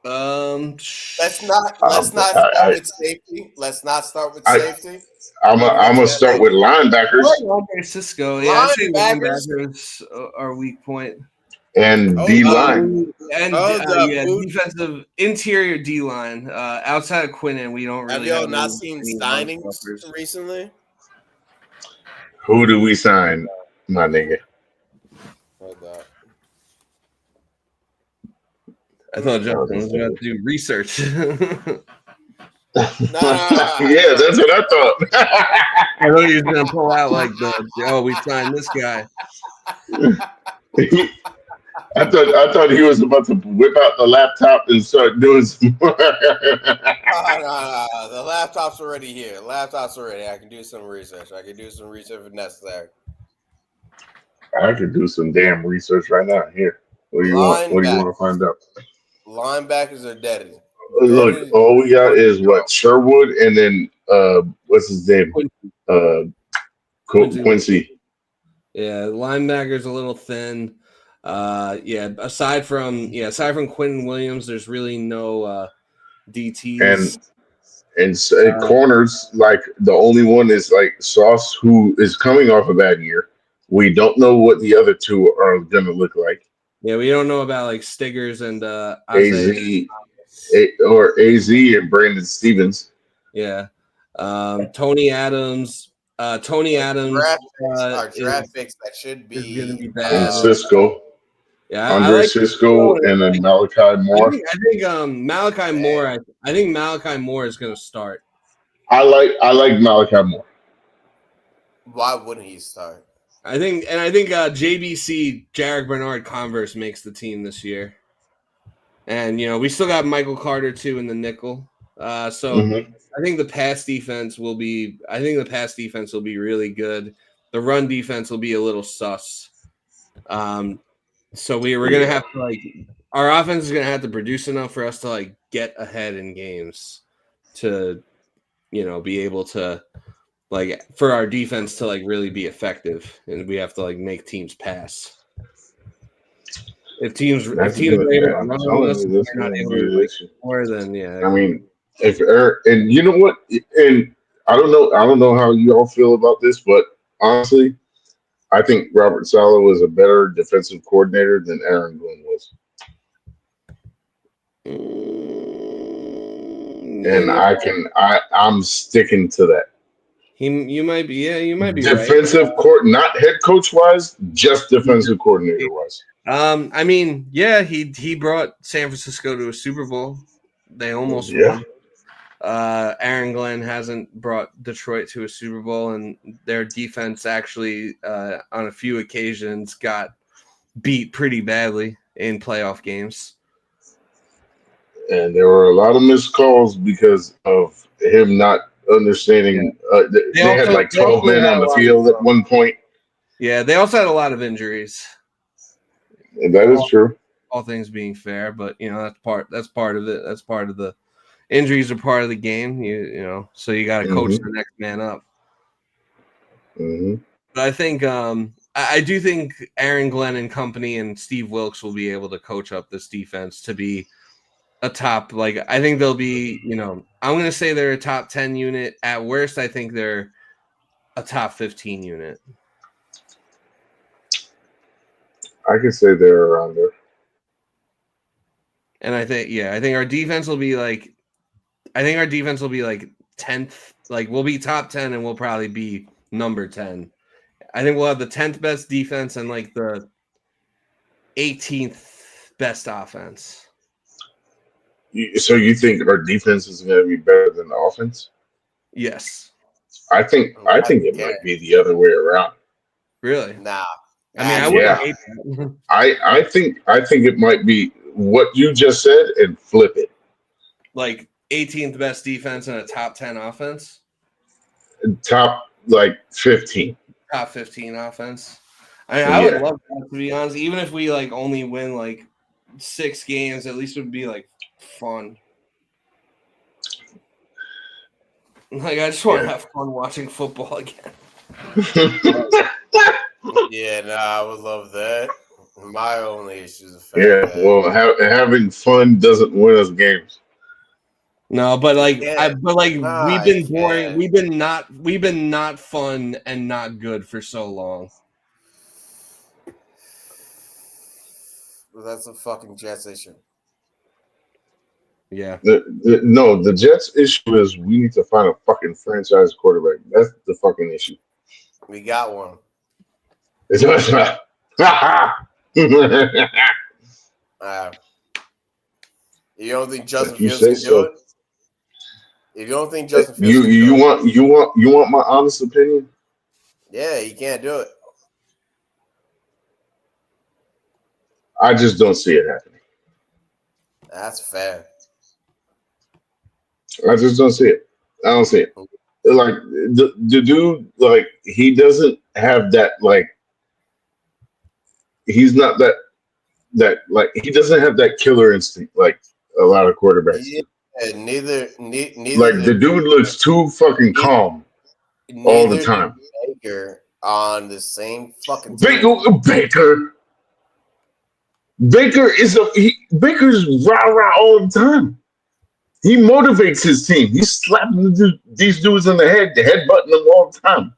Let's not start with safety. Let's not start with safety. I'm gonna start with linebackers. Cisco. Yeah, I think linebackers are weak point. and Hold D up. line. And Hold up, yeah, dude. defensive interior D line. Outside of Quinnen, we don't Have really y'all have not any- seen any signings run-stoppers. recently? Who do we sign, my nigga? Hold up. I thought Justin was about to do research. Nah. Yeah, that's what I thought. I thought he was gonna pull out like we signed this guy. I thought he was about to whip out the laptop and start doing some. No. The laptop's already here. Laptop's already. I can do some research. If necessary. I could do some damn research right now. Here, what do you want? What do you want to find out? Linebackers are dead. Look, all we got is what Sherwood, and then what's his name? Quincy. Yeah, linebacker's a little thin. Aside from Quentin Williams, there's really no DTs. And corners, like the only one is like Sauce, who is coming off a bad year. We don't know what the other two are going to look like. Yeah, we don't know about like Stiggers and AZ and Brandon Stevens. Yeah, Tony Adams. Tony Adams our draft picks that should be going to be bad. And Cisco. Yeah, Andre Cisco and then Malachi Moore. I think Malachi Moore. I think Malachi Moore is going to start. I like Malachi Moore. Why wouldn't he start? I think JBC Jarek Bernard Converse makes the team this year, and we still got Michael Carter too in the nickel. I think the pass defense will be. I think the pass defense will be really good. The run defense will be a little sus. So we're gonna have to our offense is gonna have to produce enough for us to get ahead in games to be able to for our defense to really be effective, and we have to make teams pass. If teams are able to run on us, they're not able to more than I mean, if and you know what, and I don't know how you all feel about this, but honestly, I think Robert Saleh was a better defensive coordinator than Aaron Glenn was. And I'm sticking to that. You might be defensive right. court, not head coach wise, just defensive coordinator wise. I mean, yeah, he brought San Francisco to a Super Bowl. They almost won. Aaron Glenn hasn't brought Detroit to a Super Bowl, and their defense actually, on a few occasions, got beat pretty badly in playoff games. And there were a lot of missed calls because of him not understanding. They had 12 men on the field at one point. Yeah, they also had a lot of injuries. And that is true. All things being fair, but that's part of it. That's part of the injuries are part of the game. So you got to coach the next man up. Mm-hmm. But I think I do think Aaron Glenn and company and Steve Wilkes will be able to coach up this defense to be a top. I think they'll be. I'm going to say they're a top 10 unit. At worst, I think they're a top 15 unit. I could say they're around there. And I think our defense will be 10th. We'll be top 10 and we'll probably be number 10. I think we'll have the 10th best defense and the 18th best offense. So you think our defense is going to be better than the offense? Yes. I think it might be the other way around. Really? Nah. I mean, I wouldn't hate that. I think it might be what you just said and flip it. 18th best defense and a top 10 offense? Top 15. Top 15 offense. I mean, I would love that, to be honest. Even if we only win 6 games, at least it would be fun. I just want to have fun watching football again. Yeah, I would love that. My only issue is having fun doesn't win us games. No, but we've been boring. We've been not fun and not good for so long. That's a fucking Jets issue. Yeah. The Jets' issue is we need to find a fucking franchise quarterback. That's the fucking issue. We got one. It's not. You don't think Justin If you Fields say can so. do it? If you don't think Justin Fields can do You it, want my honest opinion? yeah, he can't do it. I just don't see it happening. That's fair. I just don't see it. I don't see it. Like the dude, like he doesn't have that. Like he's not that like he doesn't have that killer instinct like a lot of quarterbacks do. Yeah, neither Like the dude looks too fucking calm all the time. Baker on the same fucking Baker Baker's rah all the time. He motivates his team. He's slapping these dudes in the headbutting them all the time.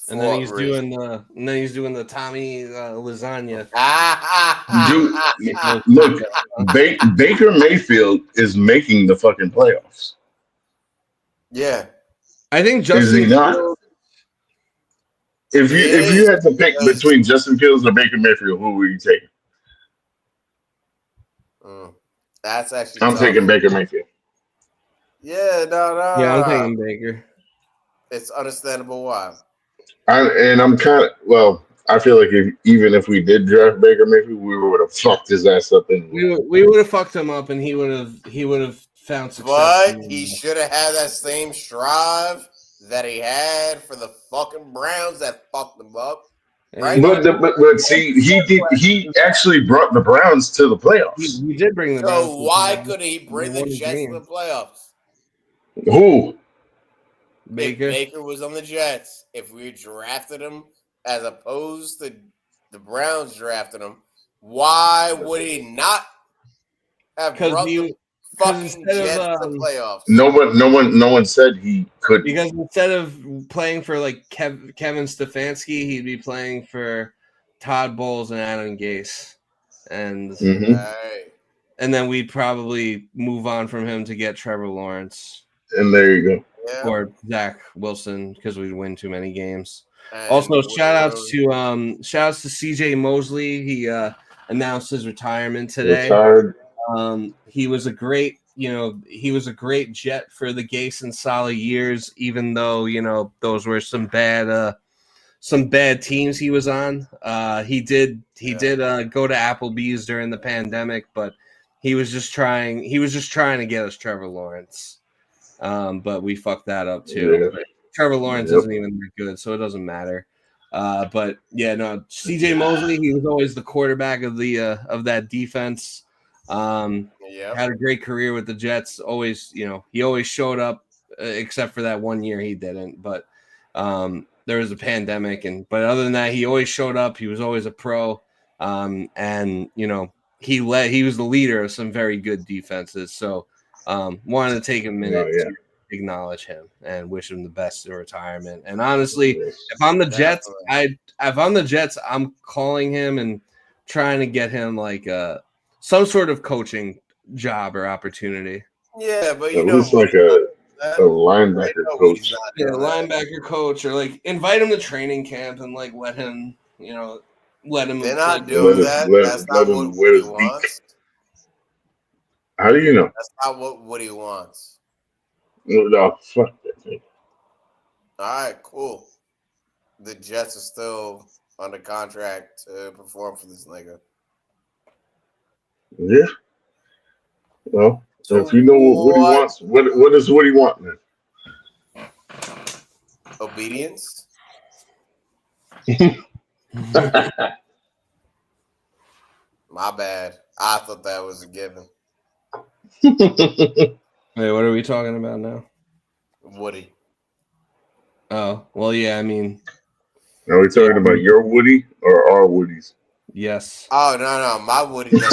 And then he's doing the Tommy lasagna. Dude, look, Baker Mayfield is making the fucking playoffs. Yeah, I think Is Justin he not? Fields, If you had to pick between Justin Fields or Baker Mayfield, who would you take? That's actually I'm tough. taking Baker Mayfield. Yeah, no. Yeah, I'm taking Baker. It's understandable why. I'm kind of I feel like even if we did draft Baker Mayfield, we would have fucked his ass up anyway. We would have fucked him up, and he would have found success. But he should have had that same strive that he had for the fucking Browns that fucked him up. Right? But see, he actually brought the Browns to the playoffs. He did bring the Browns. So why couldn't he bring the Jets to the playoffs? Who? Baker. If Baker was on the Jets, if we drafted him as opposed to the Browns drafting him, why would he not have brought the fucking Jets to the playoffs? No one said he could. Because instead of playing for like Kevin Stefanski, he'd be playing for Todd Bowles and Adam Gase, and then we'd probably move on from him to get Trevor Lawrence. And there you go. Yeah. Or Zach Wilson because we'd win too many games. And also, shout outs to CJ Mosley. He announced his retirement today. He was a great Jet for the Gase and Saleh years, even though those were some bad teams he was on. He did go to Applebee's during the pandemic, but he was just trying to get us Trevor Lawrence. But we fucked that up too. Yeah. Trevor Lawrence isn't even that good, so it doesn't matter. But yeah, no, CJ Mosley, he was always the quarterback of that defense. Had a great career with the Jets. Always, he always showed up, except for that 1 year he didn't. But there was a pandemic, but other than that, he always showed up. He was always a pro, and he was the leader of some very good defenses. So. Wanted to take a minute to acknowledge him and wish him the best in retirement. And honestly, if I'm the Jets, I'm calling him and trying to get him like some sort of coaching job or opportunity. Yeah, but looks like a linebacker coach. Yeah, linebacker coach, or like invite him to training camp and like let him. They're not doing that. That's not what he wants. How do you know? That's not what Woody wants. No, fuck that thing. All right, cool. The Jets are still under contract to perform for this nigga. Yeah. Well, so if you know what Woody wants, what does Woody want then? Obedience. My bad. I thought that was a given. Wait, what are we talking about now? Woody. Oh, well, yeah, I mean. Are we talking about your Woody or our Woodies? Yes. Oh, no. My Woody doesn't.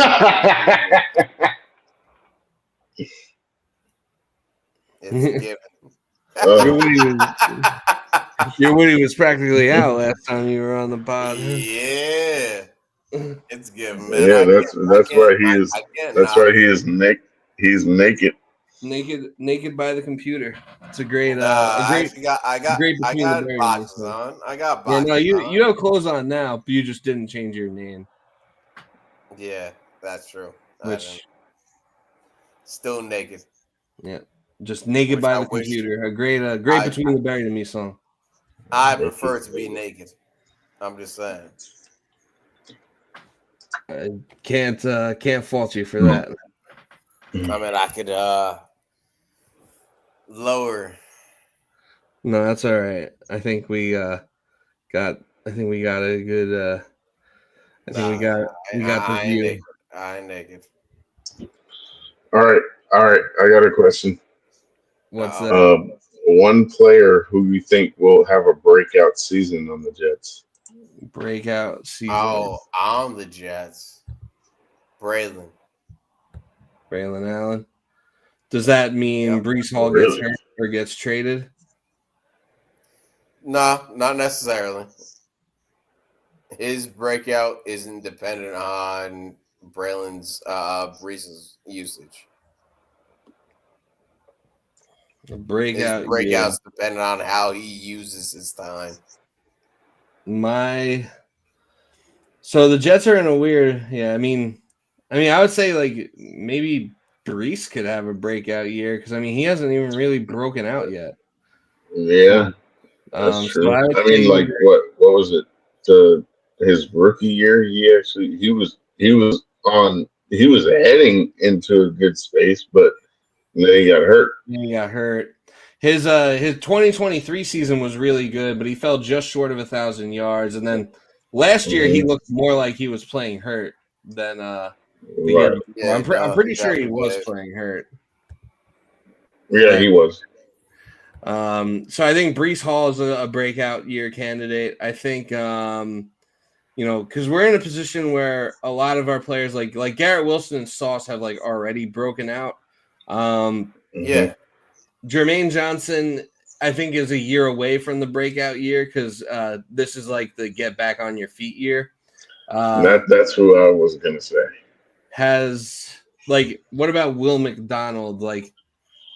It's a given. Your Woody was practically out last time you were on the pod. Yeah. It's good, man. Yeah, I that's why he is. can't That's knock why he is naked. He's naked. Naked by the computer. It's a great, Nah, I actually got great I between the got Barry and me, boxes so. on. I got Yeah, boxes no, on. you have clothes on now, but you just didn't change your name, Yeah, that's true. I which am still naked. yeah, just naked Which by I the wish computer. A great I between the Barry and me song. I prefer to be naked. I'm just saying. I can't fault you for that. I mean, I could lower. No, that's all right. I think we got. I think we got a good. I think we got the I ain't view. naked. I ain't naked. All right, I got a question. What's Uh-oh. that? One player who you think will have a breakout season on the Jets? Breakout season. Oh, on the Jets. Braylon. Braylon Allen. Does that mean Yep. Brees Hall Really? gets hurt or gets traded? No, not necessarily. His breakout isn't dependent on Braylon's Brees's usage. A His breakout. breakout's dependent on how he uses his time. So the Jets are in a weird. Yeah, I mean, I would say like maybe Brees could have a breakout year because I mean he hasn't even really broken out yet. Yeah, that's true. So I would I mean, say like what was it? His rookie year, he was heading into a good space, but then he got hurt. he got hurt. His 2023 season was really good, but he fell just short of 1,000 yards. And then last year he looked more like he was playing hurt than the year Right. before. Yeah, I'm pretty sure he definitely was did. playing hurt. Yeah, he was. So I think Brees Hall is a breakout year candidate. I think because we're in a position where a lot of our players like Garrett Wilson and Sauce have like already broken out. Yeah. Jermaine Johnson, I think, is a year away from the breakout year because this is like the get back on your feet year. That's who I was gonna say. What about Will McDonald? Like,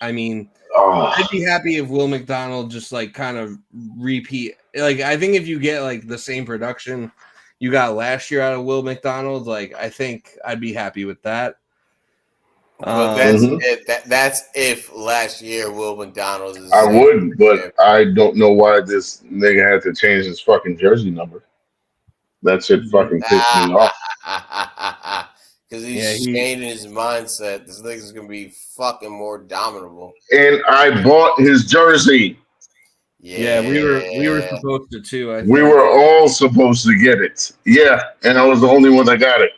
I mean, Oh, I'd be happy if Will McDonald just like kind of repeat. Like, I think if you get like the same production you got last year out of Will McDonald, like I think I'd be happy with that. But that's if last year Will McDonald is. I would, but I don't know why this nigga had to change his fucking jersey number. That shit fucking pissed me off. Because he's changing his mindset. This nigga's gonna be fucking more dominable. And I bought his jersey. Yeah, we were supposed to too. I think. We were all supposed to get it. Yeah, and I was the only one that got it.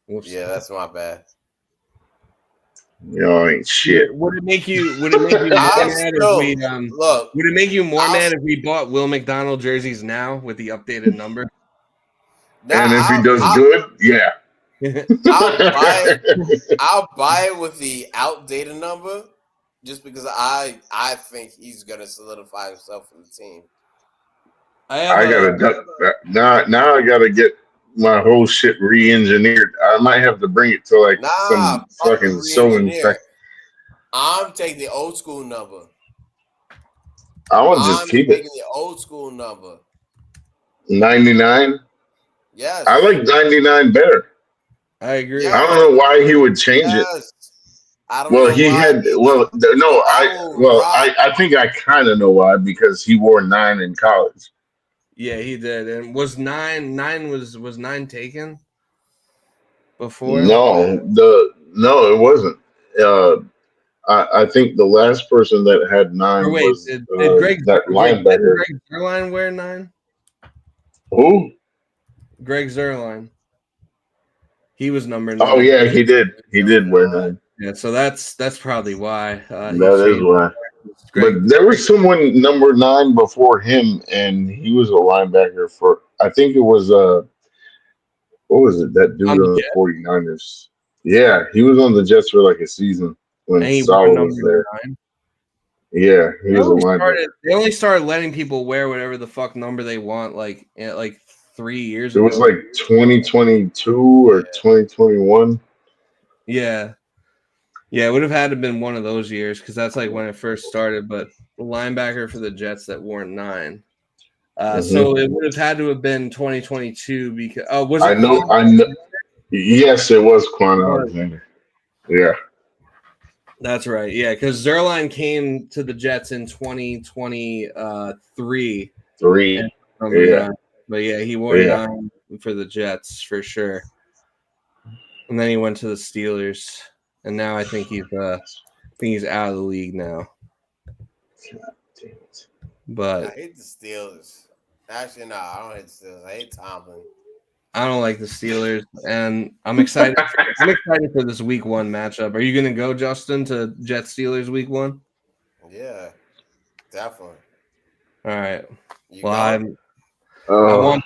Whoops. Yeah, that's my bad. Yo, ain't shit. Would it make you more mad if we look? Would it make you more mad if we bought Will McDonald jerseys now with the updated number? And if he does good, yeah. I'll buy it with the outdated number just because I think he's gonna solidify himself for the team. Now I gotta get my whole shit re-engineered. I might have to bring it to like some fucking sewing thing. I'm taking the old school number. I want to just keep it. The old school number. 99. Yes. I like 99 better. I agree. Yes. I don't know why he would change it. I don't know why. I think I kind of know why, because he wore 9 in college. Yeah, he did. And was 9 taken before? No, it wasn't. I think the last person that had 9 was did Greg linebacker. Greg Zuerlein wear 9? Who? Greg Zuerlein. He was number 9. Oh yeah, he did. He did wear 9. Yeah, so that's probably why. That is why. But there was someone number 9 before him, and he was a linebacker for. I think it was what was it? That dude on the 49ers. Yeah, he was on the Jets for like a season when Saul was there. 9. Yeah, he was a linebacker. They only started letting people wear whatever the fuck number they want, like 3 years It ago. was like 2022 or 2021. Yeah. Yeah, it would have had to have been one of those years because that's like when it first started. But linebacker for the Jets that wore 9. So it would have had to have been 2022 because was I it know. Quan? I know. Yes, it was Quan Right. Alexander. Yeah. That's right. Yeah, because Zerline came to the Jets in 2023. 3. Number Yeah. 9. But yeah, he wore Yeah. 9 for the Jets for sure. And then he went to the Steelers, and now I think he's out of the league now. God damn it. But I hate the Steelers. Actually, no, I don't hate the Steelers. I hate Tomlin. I don't like the Steelers, and I'm excited. I'm excited for this Week 1 matchup. Are you going to go, Justin, to Jets Steelers Week 1? Yeah, definitely. All right. You Well, going? I want.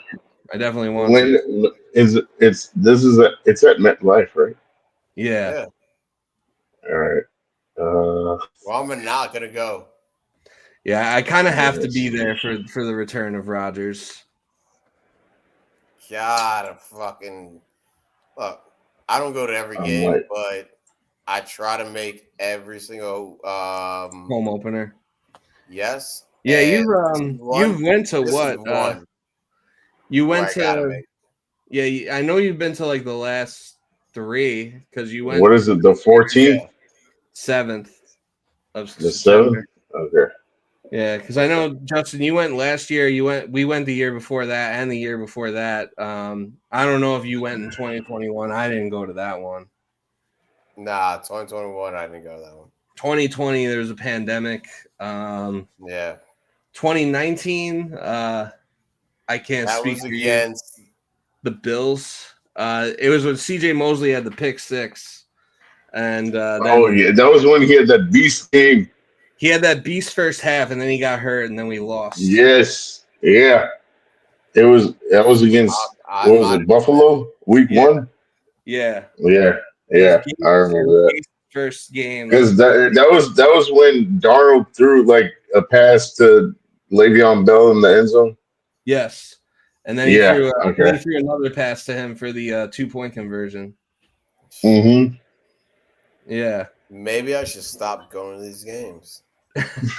I definitely want When to. is it? It's at MetLife, right? Yeah. All right. Well, I'm not gonna go. Yeah, I kind of have to be there for the return of Rodgers. God, fucking look. I don't go to every I'm game, like- but I try to make every single Home opener. yes. Yeah, and you've went to this what? is one You where went I gotta to make. yeah. I know you've been to like the last 3 because you went What is it? The 14th, 7th of the September. 7th. Okay. Yeah, because I know Justin, you went last year. We went the year before that, and the year before that. I don't know if you went in 2021. I didn't go to that one. Nah, 2021. I didn't go to that one. 2020, there was a pandemic. Yeah, 2019, I can't that speak was for you. against. The Bills. It was when CJ Mosley had the pick 6, and then Yeah, that was when he had that beast game. he had that beast first half, and then he got hurt, and then we lost. Yes. Yeah. That was against what was it? Buffalo Week 1. Yeah. Yeah. Yeah. I remember that. First game Because that was when Darnold threw like a pass to Le'Veon Bell in the end zone. Yes, and then Yeah, he threw another pass to him for the 2-point conversion. Mm-hmm. Yeah. Maybe I should stop going to these games.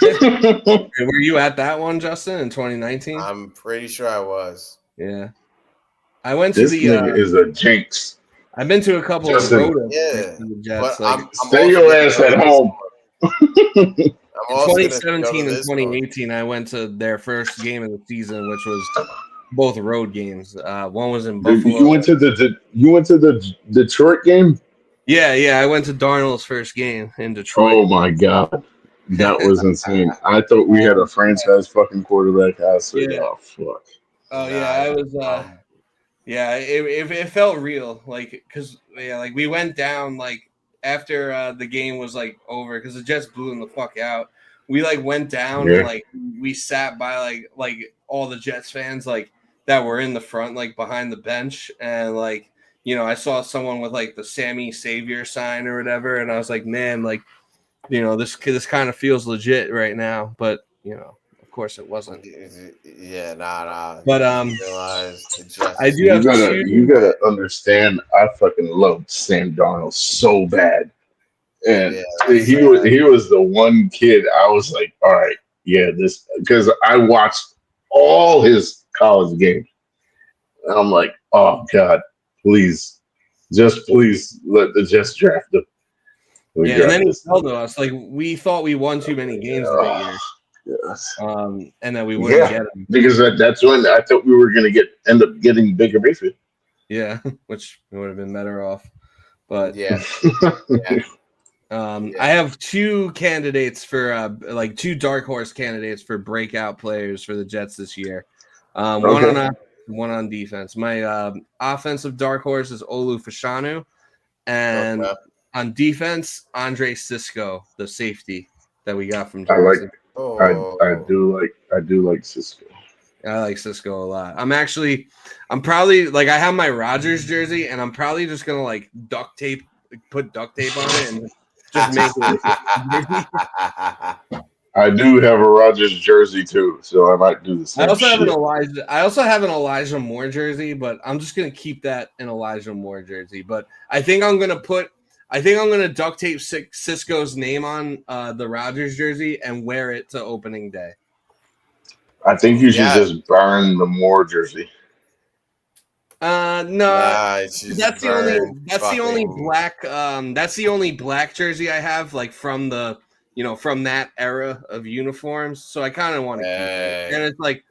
Were you at that one, Justin, in 2019? I'm pretty sure I was. Yeah. I went to This the. nigga is a jinx. I've been to a couple Justin. of road Yeah, to the Jets. but Like, I'm Stay also your gonna ass go at to this home. one. I'm also gonna go 2017 to and this one. 2018, I went to their first game of the season, which was both road games. One was in Buffalo. You went to the Detroit game? Yeah. I went to Darnold's first game in Detroit. Oh my god. That was insane. I thought we had a franchise fucking quarterback. I said, Yeah. oh fuck. Oh yeah, I was. Yeah, it felt real, like because like we went down like after the game was like over because the Jets blew them the fuck out. We like went down and like we sat by like all the Jets fans like that were in the front like behind the bench and like I saw someone with like the Sammy Savior sign or whatever and I was like man like this kind of feels legit right now, but of course it wasn't. Yeah, nah. But I do have you gotta understand. I fucking loved Sam Darnold so bad, and he was the one kid I was like, all right, yeah, this because I watched all his college games, and I'm like, oh god, please let the Jets draft him. And then he fell to us. Like we thought we won too many games that year. Yes. And that we wouldn't get him. Because that's when I thought we were going to end up getting Baker Mayfield. Yeah, which would have been better off. But I have 2 candidates for like 2 dark horse candidates for breakout players for the Jets this year. One on defense. My offensive dark horse is Olu Fashanu, and on defense, Andre Cisco, the safety that we got from Jackson. I do like Cisco. I like Cisco a lot. I'm probably like I have my Rodgers jersey, and I'm probably just gonna like put duct tape on it, and just make it. I do have a Rogers jersey too, so I might do the same I also have an shit. Elijah Moore jersey, but I'm just gonna keep that an Elijah Moore jersey. But I think I'm gonna duct tape Cisco's name on the Rogers jersey and wear it to opening day. I think you should Yeah. just burn the Moore jersey. No, Nah, it's just that's the only black jersey I have, like from the from that era of uniforms. So I kind of want to keep it, and it's like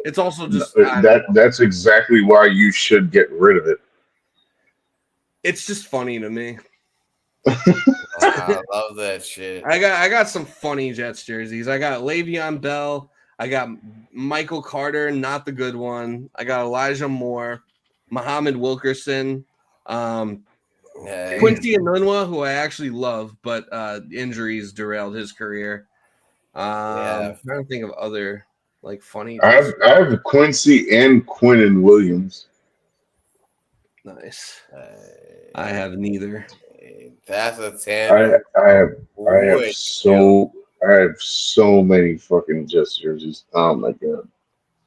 it's also just That's exactly why you should get rid of it. it's just funny to me. I love that shit. I got some funny Jets jerseys. I got Le'Veon Bell. I got Michael Carter, not the good one. I got Elijah Moore, Muhammad Wilkerson, Quincy Enunwa, who I actually love, but injuries derailed his career. I'm trying to think of other like funny. I have Quincy and Quinnen Williams. Nice. I have neither. That's a tandem. I have so many fucking Jets jerseys. Oh my god.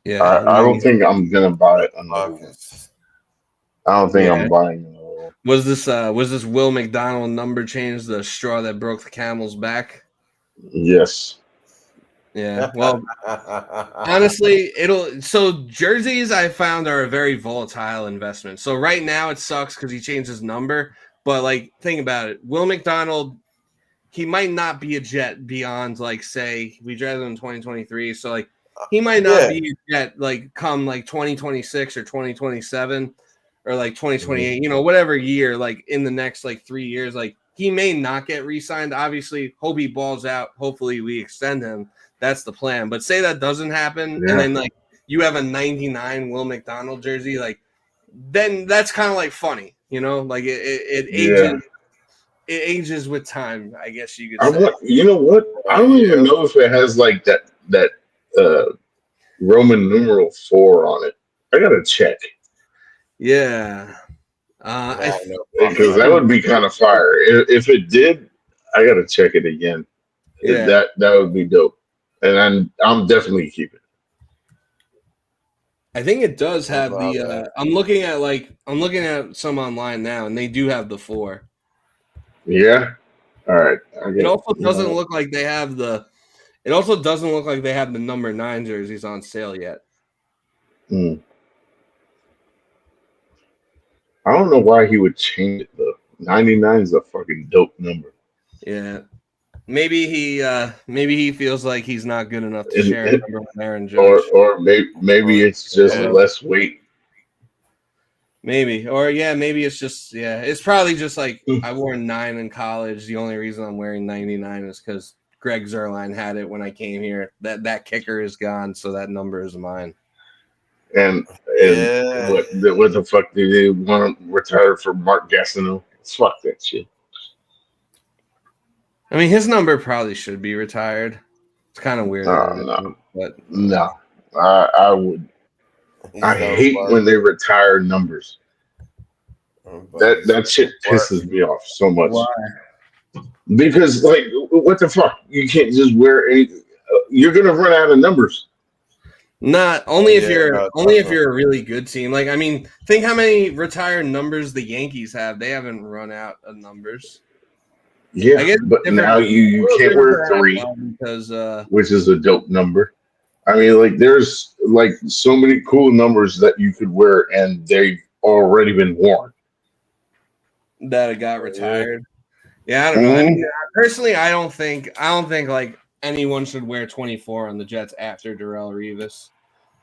Yeah. I don't think I'm gonna buy another one. I don't think I'm buying another one. Was this Will McDonald number change the straw that broke the camel's back? Yes. Yeah. Well, honestly, jerseys I found are a very volatile investment. So right now it sucks because he changed his number. But like, think about it. Will McDonald, he might not be a Jet beyond like, say, we drafted him in 2023. So like, he might not be a Jet like come like 2026 or 2027 or like 2028. You know, whatever year, like in the next like 3 years, like he may not get re-signed. Obviously, hope he balls out. Hopefully, we extend him. That's the plan. But say that doesn't happen, and then like you have a 99 Will McDonald jersey, like then that's kind of like funny, you know, like it ages. It ages with time, I guess you could say. You know what? I don't even know if it has like that Roman numeral 4 on it. I gotta check. Yeah. Because that would be kind of fire. If it did, I gotta check it again. Yeah. That would be dope. And I'm definitely keeping it. I think it does have the I'm looking at some online now and they do have the 4. Yeah. All right. It also doesn't look like they have the number 9 jerseys on sale yet. I don't know why he would change it though. 99 is a fucking dope number. Yeah. Maybe he feels like he's not good enough to share a number with Aaron Judge. Or maybe it's just less weight. Maybe. Or maybe it's just it's probably just like I wore 9 in college. The only reason I'm wearing 99 is because Greg Zuerlein had it when I came here. That kicker is gone, so that number is mine. And what the fuck did they want to retire for Mark Gastineau? Fuck that shit. I mean, his number probably should be retired. It's kind of weird. No. I would. I hate when they retire numbers. That shit pisses me off so much. Why? Because, like, what the fuck? You can't just wear any. You're gonna run out of numbers. Not only if you're a really good team. Like, I mean, think how many retired numbers the Yankees have. They haven't run out of numbers. Yeah, but now you can't wear 3 because which is a dope number. I mean, like there's like so many cool numbers that you could wear, and they've already been worn. That it got retired. Yeah, I don't know. I mean, personally, I don't think like anyone should wear 24 on the Jets after Darrelle Revis.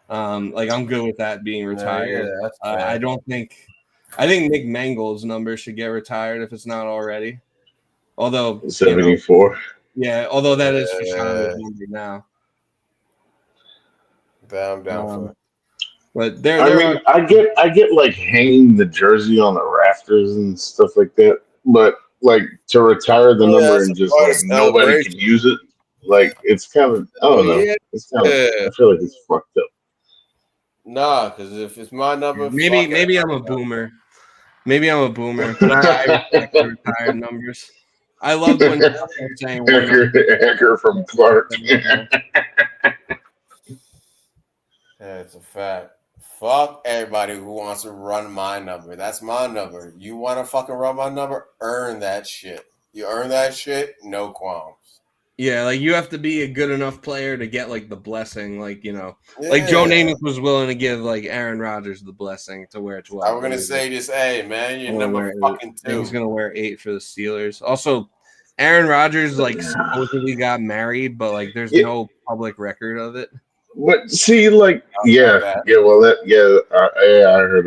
Like I'm good with that being retired. I think Nick Mangold's number should get retired if it's not already. Although 74. Although that is Fashion's number now. I'm down for it. But I get like hanging the jersey on the rafters and stuff like that. But like to retire the number and just like nobody can use it, like it's kind of I don't know. It's kind of I feel like it's fucked up. Nah, because if it's my number, maybe I'm a boomer. Maybe I'm a boomer, but I respect the retired numbers. I loved when Justin was saying one Hacker from Clark. That's a fact. Fuck everybody who wants to run my number. That's my number. You want to fucking run my number? Earn that shit. You earn that shit, no qualms. Yeah, like you have to be a good enough player to get like the blessing, like like Joe Namath was willing to give like Aaron Rodgers the blessing to wear 12. I was gonna say just, hey man, you're number fucking 2. He's gonna wear 8 for the Steelers. Also, Aaron Rodgers like supposedly got married, but like there's no public record of it. But see, like, I heard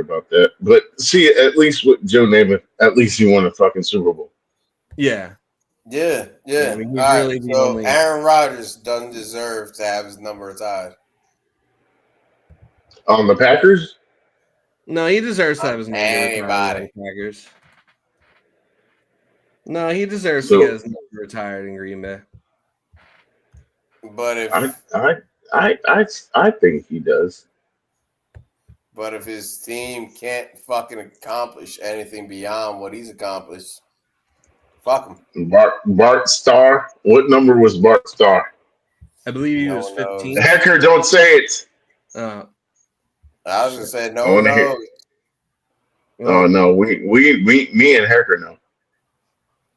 about that. But see, at least with Joe Namath, at least he won a fucking Super Bowl. Yeah. Yeah. I mean, he's all really right, so Aaron Rodgers doesn't deserve to have his number retired. On the Packers? No, he deserves to have his number retired on the Packers. No, he deserves to get his number retired in Green Bay. But if I think he does. But if his team can't fucking accomplish anything beyond what he's accomplished, fuck him. Bart Starr. What number was Bart Starr? I believe he was 15. Hacker, don't say it. I was gonna say no. Oh no, me and Hacker know.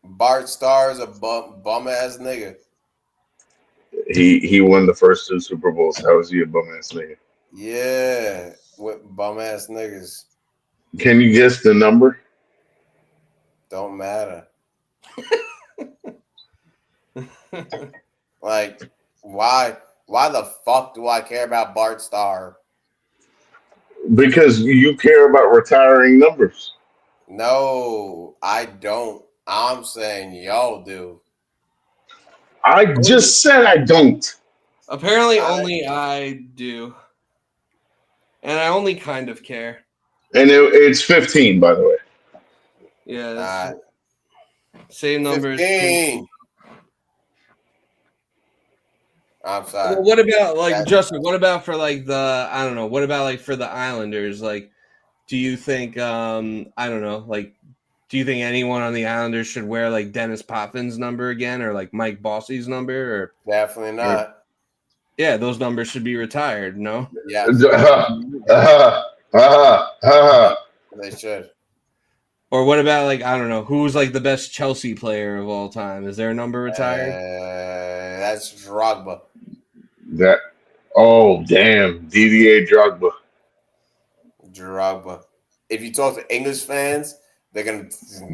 Bart Starr is a bum ass nigga. He won the first 2 Super Bowls. How is he a bum ass nigga? Yeah, with bum ass niggas. Can you guess the number? Don't matter. Like, why the fuck do I care about Bart Starr? Because you care about retiring numbers. No, I don't. I'm saying y'all do. I just said I don't. Apparently, only I do. And I only kind of care. And it's 15, by the way. Yeah. Same numbers. 15. I'm sorry. Well, what about like Justin? What about for like the I don't know? What about like for the Islanders? Like, do you think I don't know? Like, do you think anyone on the Islanders should wear like Dennis Popfin's number again, or like Mike Bossy's number? Or definitely not. Yeah, those numbers should be retired. No. Yeah. They should. Or what about like I don't know? Who's like the best Chelsea player of all time? Is there a number retired? That's Drogba. Damn, Didier Drogba. If you talk to English fans, they're gonna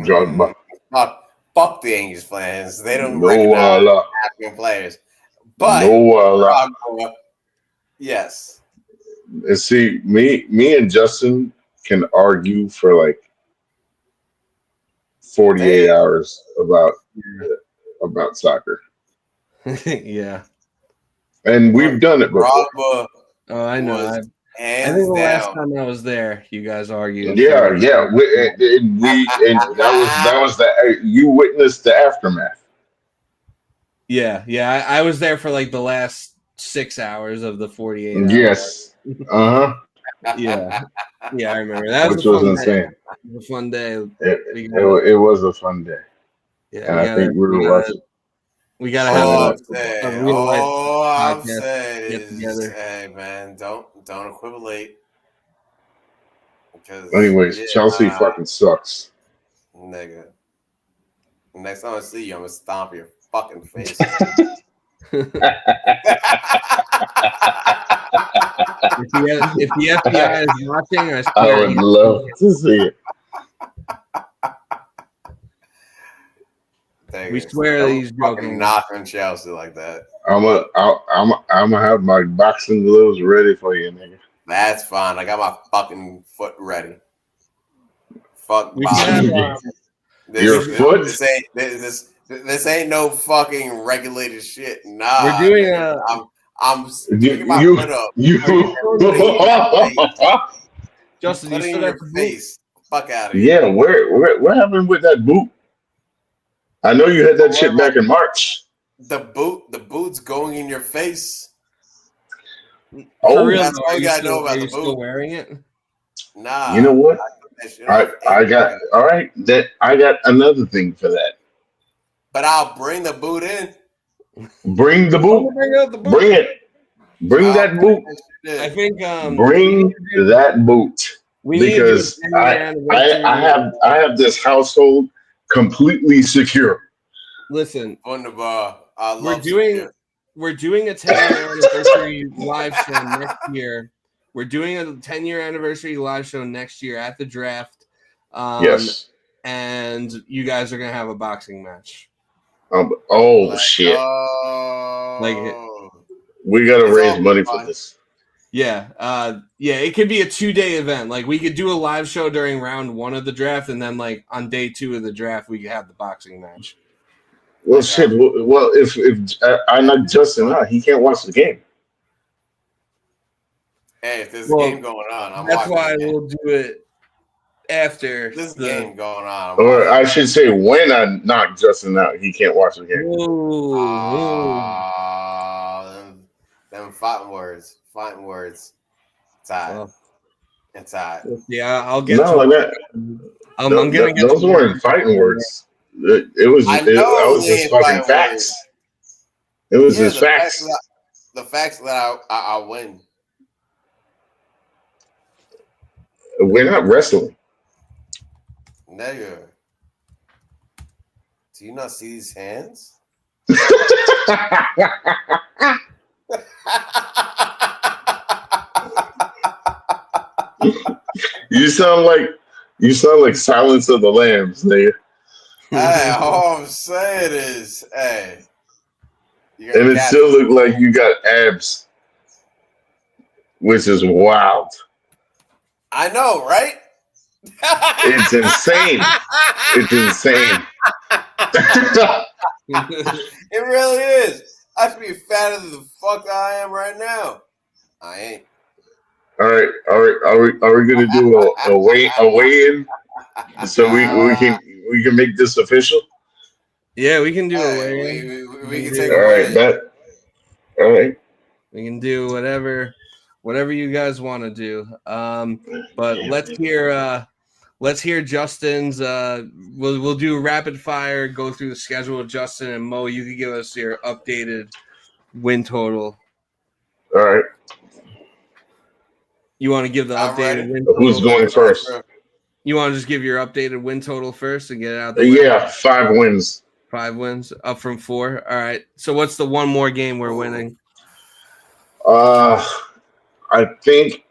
Drogba. Fuck the English fans. They don't recognize African players. But Drogba, yes. And see, me and Justin can argue for like 48 hours about soccer. Yeah. And we've done it before. Drogba. Oh, I know. I think the last time I was there, you guys argued. Yeah. And that was you witnessed the aftermath. Yeah. I was there for like the last 6 hours of the 48 hours. Yes. Uh-huh. Yeah, I remember that. Which was insane. It was a fun day. It was a fun day. Yeah, and I think we were watching. We gotta have a real life I'm saying get together. Hey man, don't equivalate. Because anyways, Chelsea fucking sucks. Nigga. Next time I see you, I'm gonna stomp your fucking face. If the FBI is watching, I would love to see it. We swear he's joking. Knocking Chelsea like that. I'm gonna have my boxing gloves ready for you, nigga. That's fine. I got my fucking foot ready. Fuck. Your foot. This ain't no fucking regulated shit. Nah. We're doing I'm picking my foot up. Justin, you still got the face. Fuck out of here. Yeah, what happened with that boot? I know you had that shit back in March. The boot's going in your face. For real, that's all you gotta know about the boot. Still wearing it? Nah. You know what? I got another thing for that. But I'll bring the boot in. Bring the boot. Bring out the boot. Bring it. Bring that boot. I think Bring that boot. we need Because to do a 10-year anniversary. I have this household completely secure. Listen, Wonderbar. I we're love doing a 10-year anniversary live show next year. We're doing a 10-year anniversary live show next year at the draft. Yes. And you guys are gonna have a boxing match. Oh shit! We gotta raise money for this. Yeah, it could be a 2-day event. Like we could do a live show during round 1 of the draft, and then like on day 2 of the draft, we could have the boxing match. Well, shit. Well, if I'm not Justin, he can't watch the game. Hey, if there's a game going on, that's why we'll do it after this game going on. Or I should say, when I knock Justin out, he can't watch the game. Them fighting words. Tied. It's tied. Yeah, I'll get no, to that. I'm gonna get those weren't fighting words. It was just fucking facts. It was just facts. The facts that I win. We're not wrestling. Nigga. Do you not see these hands? You sound like Silence of the Lambs, nigga. Hey, all I'm saying is, hey. And it still looked like you got abs, which is wild. I know, right? It's insane. It's insane. It really is. I should be fatter than the fuck I am right now. I ain't. All right. Are we gonna do a weigh-in so we can make this official? Yeah, we can do a weigh-in. We can take a weigh-in. All right. We can do whatever you guys want to do. But let's hear Justin's. We'll do rapid fire. Go through the schedule with Justin and Mo. You can give us your updated win total. All right. You want to give the updated win total? Who's going first? You want to just give your updated win total first and get it out the way? Yeah, 5 wins. 5 wins, up from 4. All right. So what's the one more game we're winning? I think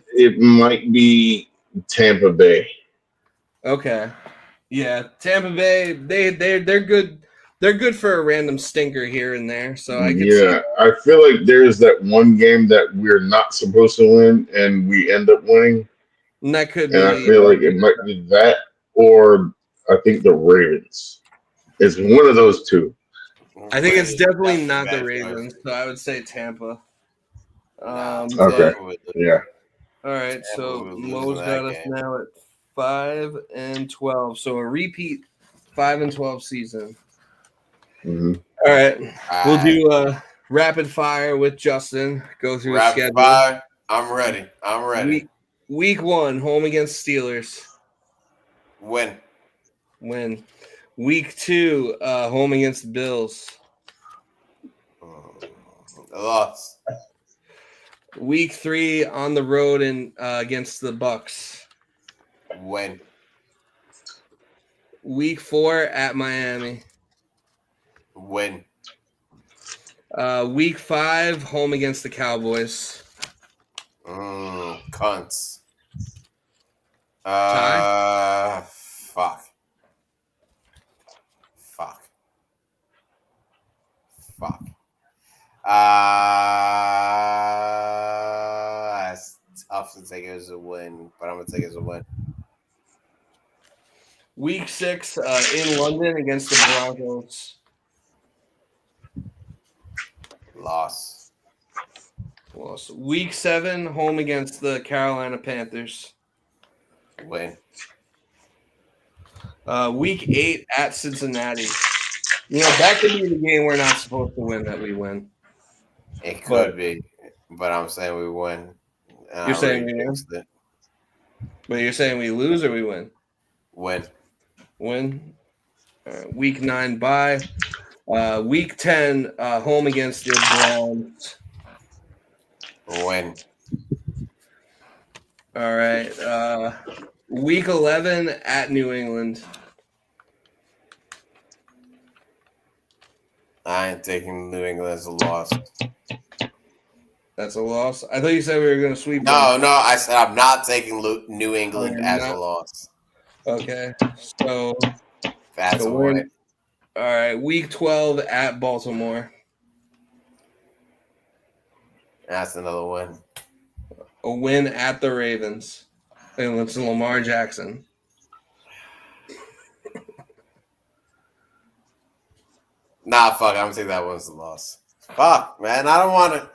it might be Tampa Bay. Okay. Yeah, Tampa Bay. They're good. They're good for a random stinker here and there. So I could see. I feel like there's that one game that we're not supposed to win and we end up winning. And that could be. And I feel like it might be that, or I think the Ravens. It's one of those two. I think it's definitely not the Ravens, so I would say Tampa. Okay. Yeah. All right. So Mo's got us now at 5-12. So a repeat 5-12 season. Mm-hmm. All right. We'll do a rapid fire with Justin. Go through the schedule. Fire. I'm ready. Week 1, home against Steelers. Win. Week 2, home against the Bills. Loss. Week 3, on the road and against the Bucks. Win. Week 4 at Miami. Win. Week 5, home against the Cowboys. Cunts. Tie? Fuck. It's tough to take it as a win, but I'm gonna take it as a win. Week 6, in London against the Broncos. Loss. Week 7, home against the Carolina Panthers. Win. Week 8 at Cincinnati. You know, that could be the game we're not supposed to win that we win. It could be, but I'm saying we win. You're saying we win? But you're saying we lose or we win? Win. Win? Week 9 bye. Week 10 home against your Browns. Win. All right. Week 11 at New England. I ain't taking New England as a loss. That's a loss. I thought you said we were going to sweep. No, I said I'm not taking New England as a loss. Okay, so that's a win. win. All right, week 12 at Baltimore. That's another win. A win at the Ravens. And it's Lamar Jackson. Nah, fuck. I'm gonna take that one as a loss. Fuck, man. I want to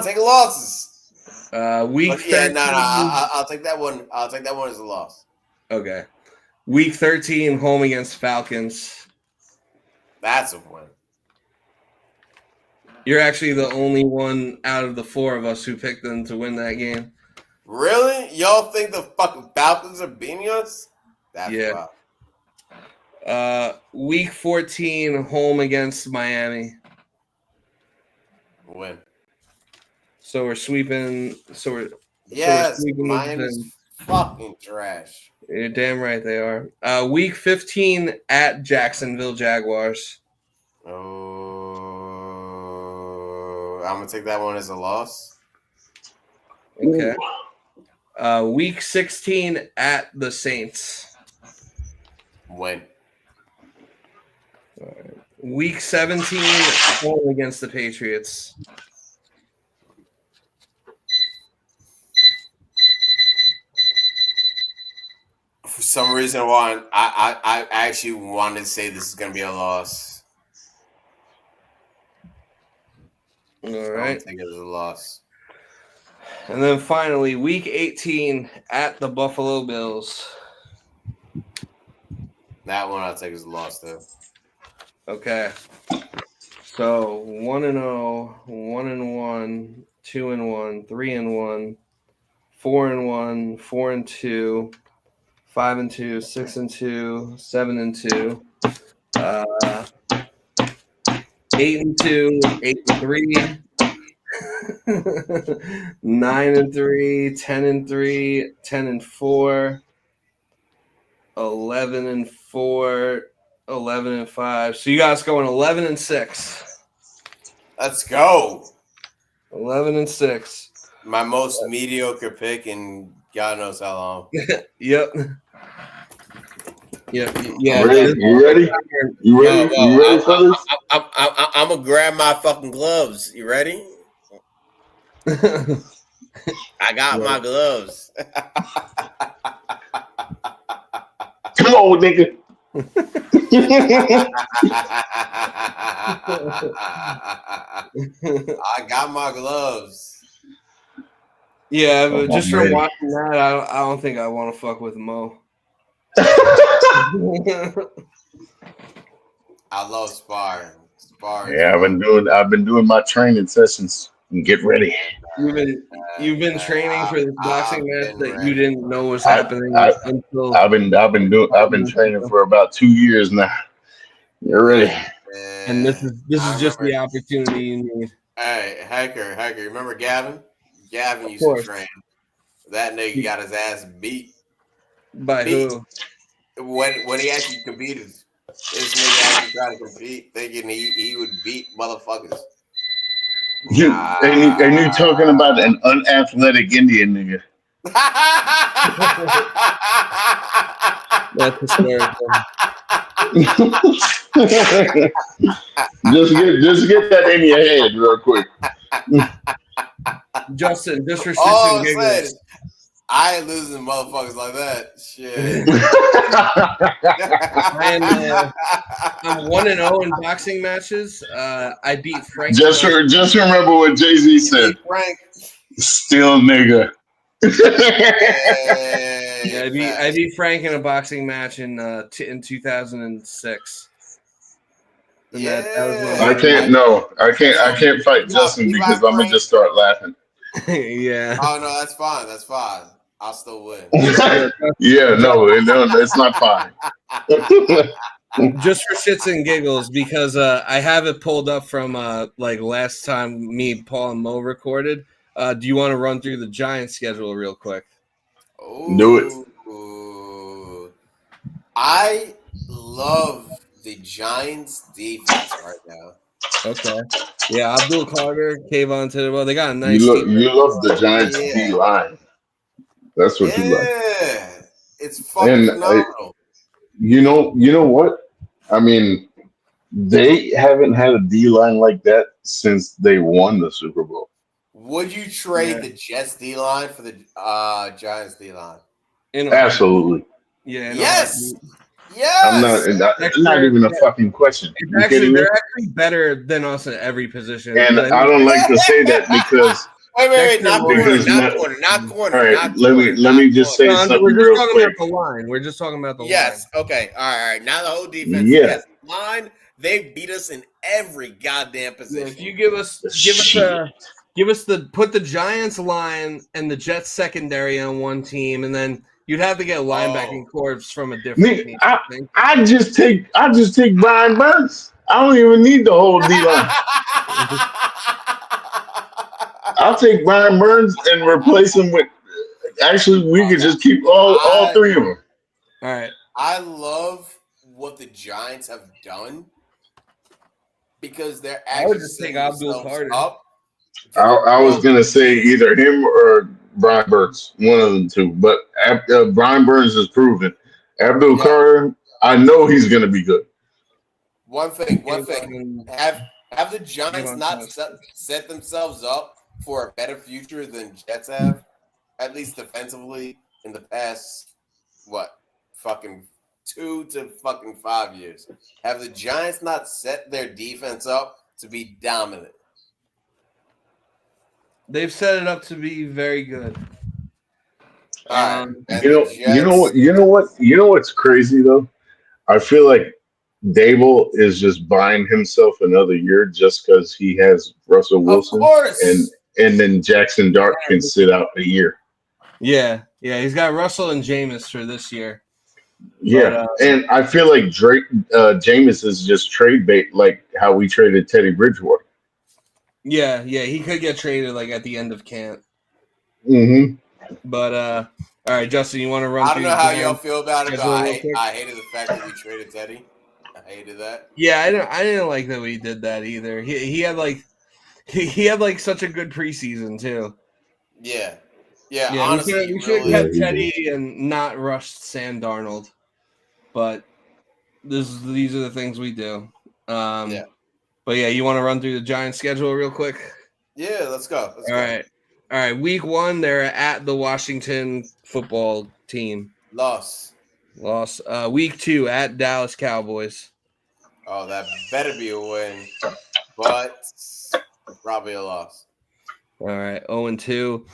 take losses. Week 13. No. I'll take that one. I'll take that one as a loss. Okay. Week 13, home against Falcons. That's a win. You're actually the only one out of the four of us who picked them to win that game. Really? Y'all think the fucking Falcons are beating us? That's wild. Week 14, home against Miami. Win. So we're sweeping. Yes, Miami's fucking trash. You're damn right they are. Week 15 at Jacksonville Jaguars. Oh, I'm gonna take that one as a loss. Okay. Week 16 at the Saints. Win. Week 17 home against the Patriots. For some reason, I actually wanted to say this is going to be a loss. All right. I think it was a loss. And then finally, week 18 at the Buffalo Bills. That one I'll take as a loss, though. Okay. So 1-0, 1-1, 2-1, 3-1, 4-1, 4-2. 5-2, 6-2, 7-2, 8-2, 8-3, 9-3, 10-3, 10-4, 11-4, 11-5. So you guys going 11-6. Let's go. 11-6. My most mediocre pick in God knows how long. Yep. Yeah. You ready? You ready for this? I'm gonna grab my fucking gloves. You ready? I got my gloves. Come on, nigga. I got my gloves. Yeah, but just from watching that, I don't think I want to fuck with Mo. I love sparring. Yeah, I've been doing my training sessions. Get ready. You've been training for this boxing match that you didn't know was happening until I've been training for about 2 years now. You're ready. And this is just the opportunity you need. Hey, Hacker, remember Gavin? Gavin used to train. That nigga got his ass beat. By who? When he actually competed. This nigga actually tried to compete, thinking he would beat motherfuckers. And you talking about an unathletic Indian nigga. That's hysterical. just get that in your head real quick. Justin, just for shits and giggles. I ain't losing motherfuckers like that. Shit. I'm 1-0 in boxing matches. I beat Frank. Just remember what Jay-Z said. Frank. Still nigga. I beat Frank in a boxing match in 2006. I can't fight Justin because I'm gonna just start laughing. Yeah. Oh no, that's fine. I'll still win. Yeah, no, it's not fine. just for shits and giggles, because I have it pulled up from like last time me, Paul, and Mo recorded. Do you want to run through the Giants schedule real quick? Do it. Ooh. I love the Giants defense right now. Okay. Yeah, Abdul Carter, Kayvon Tidwell. They got a nice You team. love the Giants Yeah. D line. That's what you like. Yeah. It's fucking And phenomenal. you know what? I mean, they haven't had a D line like that since they won the Super Bowl. Would you trade Yeah. the Jets D line for the Giants D line? Absolutely. Yeah. Yes. I'm not even a fucking question. It's You actually, kidding me? they're actually better than us at every position. And But I don't like to say that because Wait, not corner, Because not corner, not corner. all right, not let corner, me let me just say we're something just real talking quick. about the line. We're just talking about the Yes. line. Okay. All right. Now the whole defense. Yeah. Yes. Line. They beat us in every goddamn Yeah, position. if you give us put the Giants line and the Jets secondary on one team, and then you'd have to get linebacking corps from a different team. I just take Brian Burns. I don't even need the whole D line. I'll take Brian Burns and replace him with. Actually, we could just keep all three of them. All right. I love what the Giants have done because they're I would actually just take setting Abdul themselves Carter. up. I was gonna say either him or Brian Burns, one of them two. But Brian Burns is proven. Abdul Carter, I know he's gonna be good. One thing. Have the Giants not set themselves up for a better future than Jets have, at least defensively, in the past, fucking 2 to fucking 5 years? Have the Giants not set their defense up to be dominant? They've set it up to be very good. You know what's crazy though? I feel like Dable is just buying himself another year just because he has Russell Wilson, of course. and then Jackson Dart can sit out a year. Yeah, he's got Russell and Jameis for this year. Yeah, and I feel like Jameis is just trade bait, like how we traded Teddy Bridgewater. Yeah, he could get traded like at the end of camp. Mm-hmm. But all right, Justin, you want to run? I don't know how y'all feel about it, but I I hated the fact that we traded Teddy. I hated that. Yeah, I didn't like that we did that either. He had like such a good preseason too. Yeah. Honestly, we should have kept Teddy and not rushed Sam Darnold. But these are the things we do. But yeah, you want to run through the Giants schedule real quick? Yeah, let's go. All right. Week 1, they're at the Washington football team. Loss. Week 2 at Dallas Cowboys. Oh, that better be a win, but probably a loss. All right, 0-2.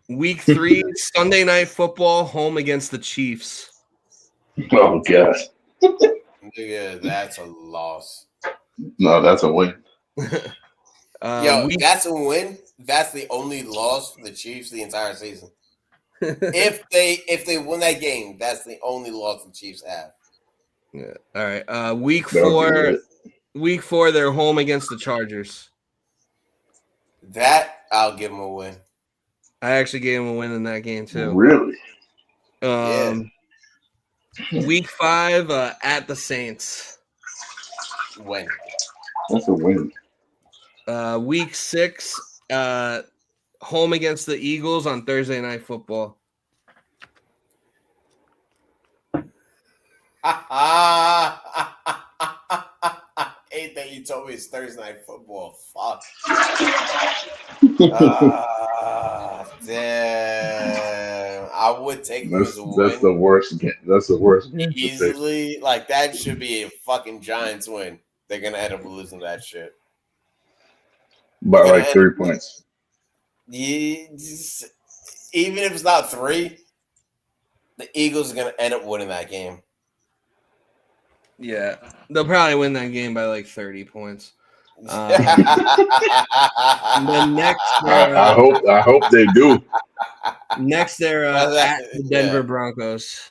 Week 3, Sunday Night Football, home against the Chiefs. Oh gosh. Yeah, that's a loss. No, that's a win. That's a win. That's the only loss for the Chiefs the entire season. if they win that game, that's the only loss the Chiefs have. Yeah. All right. Week 4, they're home against the Chargers. That I'll give them a win. I actually gave them a win in that game too. Really? Week 5 at the Saints. Win. That's a win. Week 6 home against the Eagles on Thursday Night Football. Hate that you told me it's Thursday Night Football. Fuck. Damn. I would take them as a win. That's the worst game. That's the worst game. Easily. Like, that should be a fucking Giants win. They're going to end up losing that shit. By like 3 points. Yeah, even if it's not 3, the Eagles are going to end up winning that game. Yeah, they'll probably win that game by like 30 points. And then next, I hope they do. Next, they're at the Denver Broncos.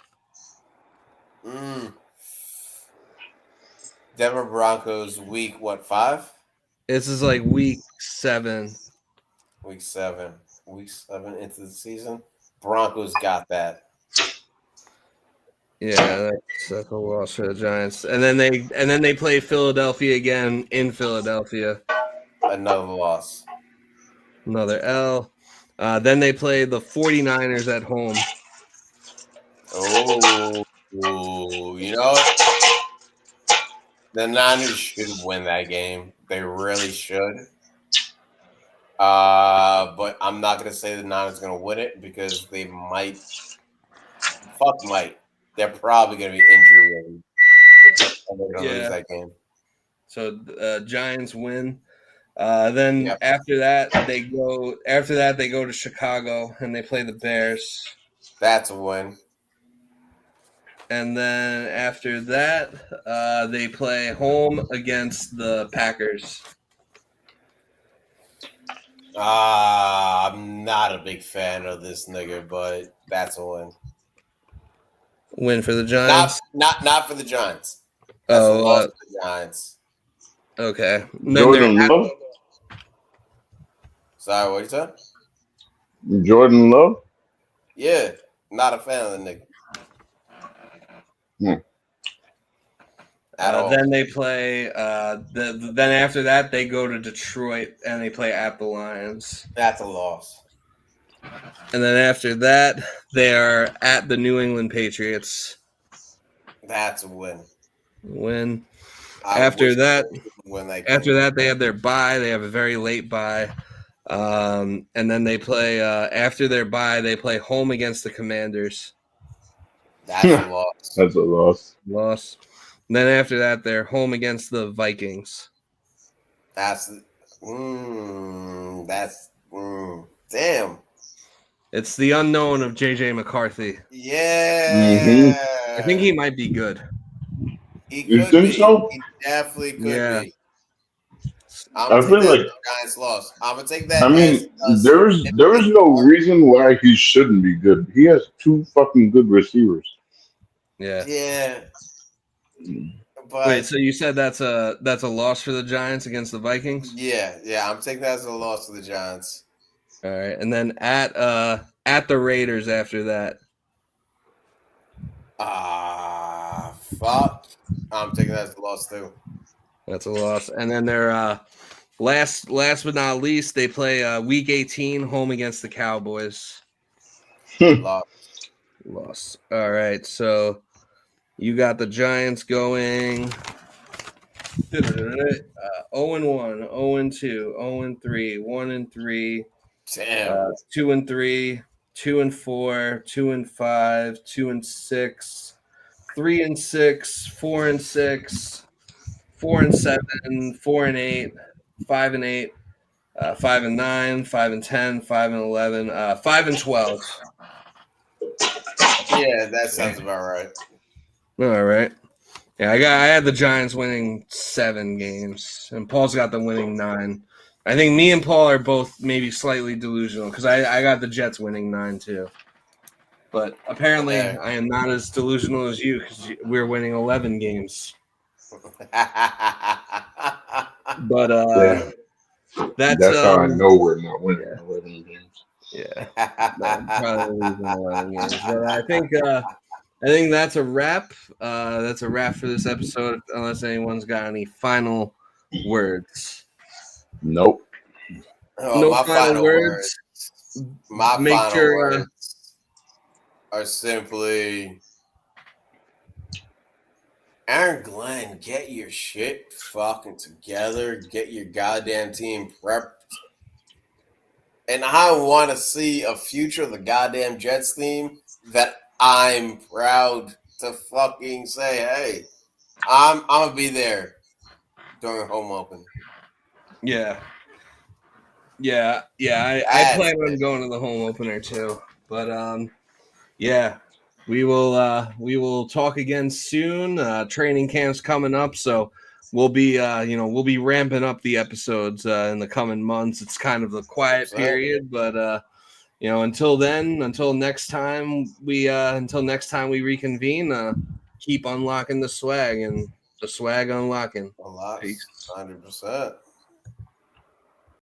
Denver Broncos week 5? This is like week 7. Week 7. Week 7 into the season. Broncos got that. Yeah, that's a loss for the Giants. And then they play Philadelphia again in Philadelphia. Another loss. Another L. Then they play the 49ers at home. Oh, you know what? The Niners should win that game. They really should. But I'm not gonna say the Niners are gonna win it because they might. Fuck might. They're probably gonna be injury ready. And they're gonna lose that game. So Giants win. Then Yep. after that they go to Chicago and they play the Bears. That's a win. And then after that, they play home against the Packers. I'm not a big fan of this nigga, but that's a win. Win for the Giants. Not for the Giants. That's a loss for the Giants. Okay. Jordan Love. Sorry, what you said? Jordan Love. Yeah, not a fan of the nigga. At all. Then they play. Then after that, they go to Detroit and they play at the Lions. That's a loss. And then after that, they are at the New England Patriots. That's a win. Win. After that, they have their bye. They have a very late bye. And then they play after their bye. They play home against the Commanders. That's a loss. That's a loss. Loss. And then after that, they're home against the Vikings. Damn. It's the unknown of JJ McCarthy. Yeah. Mm-hmm. I think he might be good. You think so? He definitely could be. I feel like Giants lost. I'm gonna take that. I mean, there is no reason why he shouldn't be good. He has 2 fucking good receivers. Yeah. Yeah. But wait, so you said that's a loss for the Giants against the Vikings? Yeah, I'm taking that as a loss to the Giants. All right, and then at the Raiders after that. Fuck. I'm taking that as a loss too. That's a loss. And then they're last but not least, they play week 18 home against the Cowboys. Loss. All right, so you got the Giants going 0-1, 0-2, 0-3, 1-3, damn, 2-3, 2-4, 2-5, 2-6, 3-6, 4-6, 4-7, 4-8, 5-8, 5-9, 5-10, 5-11, 5-12. Yeah, that sounds about right. All right. Yeah, I had the Giants winning 7 games, and Paul's got them winning 9. I think me and Paul are both maybe slightly delusional because I got the Jets winning 9 too. But apparently, I am not as delusional as you because we're winning 11 games. But that's how I know we're not winning 11 games. Yeah, probably losing 11 games. But I think that's a wrap. That's a wrap for this episode. Unless anyone's got any final words. Nope. No final words. My final words are simply, Aaron Glenn, get your shit fucking together. Get your goddamn team prepped. And I want to see a future of the goddamn Jets team that I'm proud to fucking say, hey, I'm gonna be there during home open. Yeah. I plan on going to the home opener too. But yeah, we will talk again soon. Training camp's coming up, so we'll be ramping up the episodes in the coming months. It's kind of the quiet period, but until next time we reconvene, keep unlocking the swag, and The swag unlocking. A lot. Peace. 100%.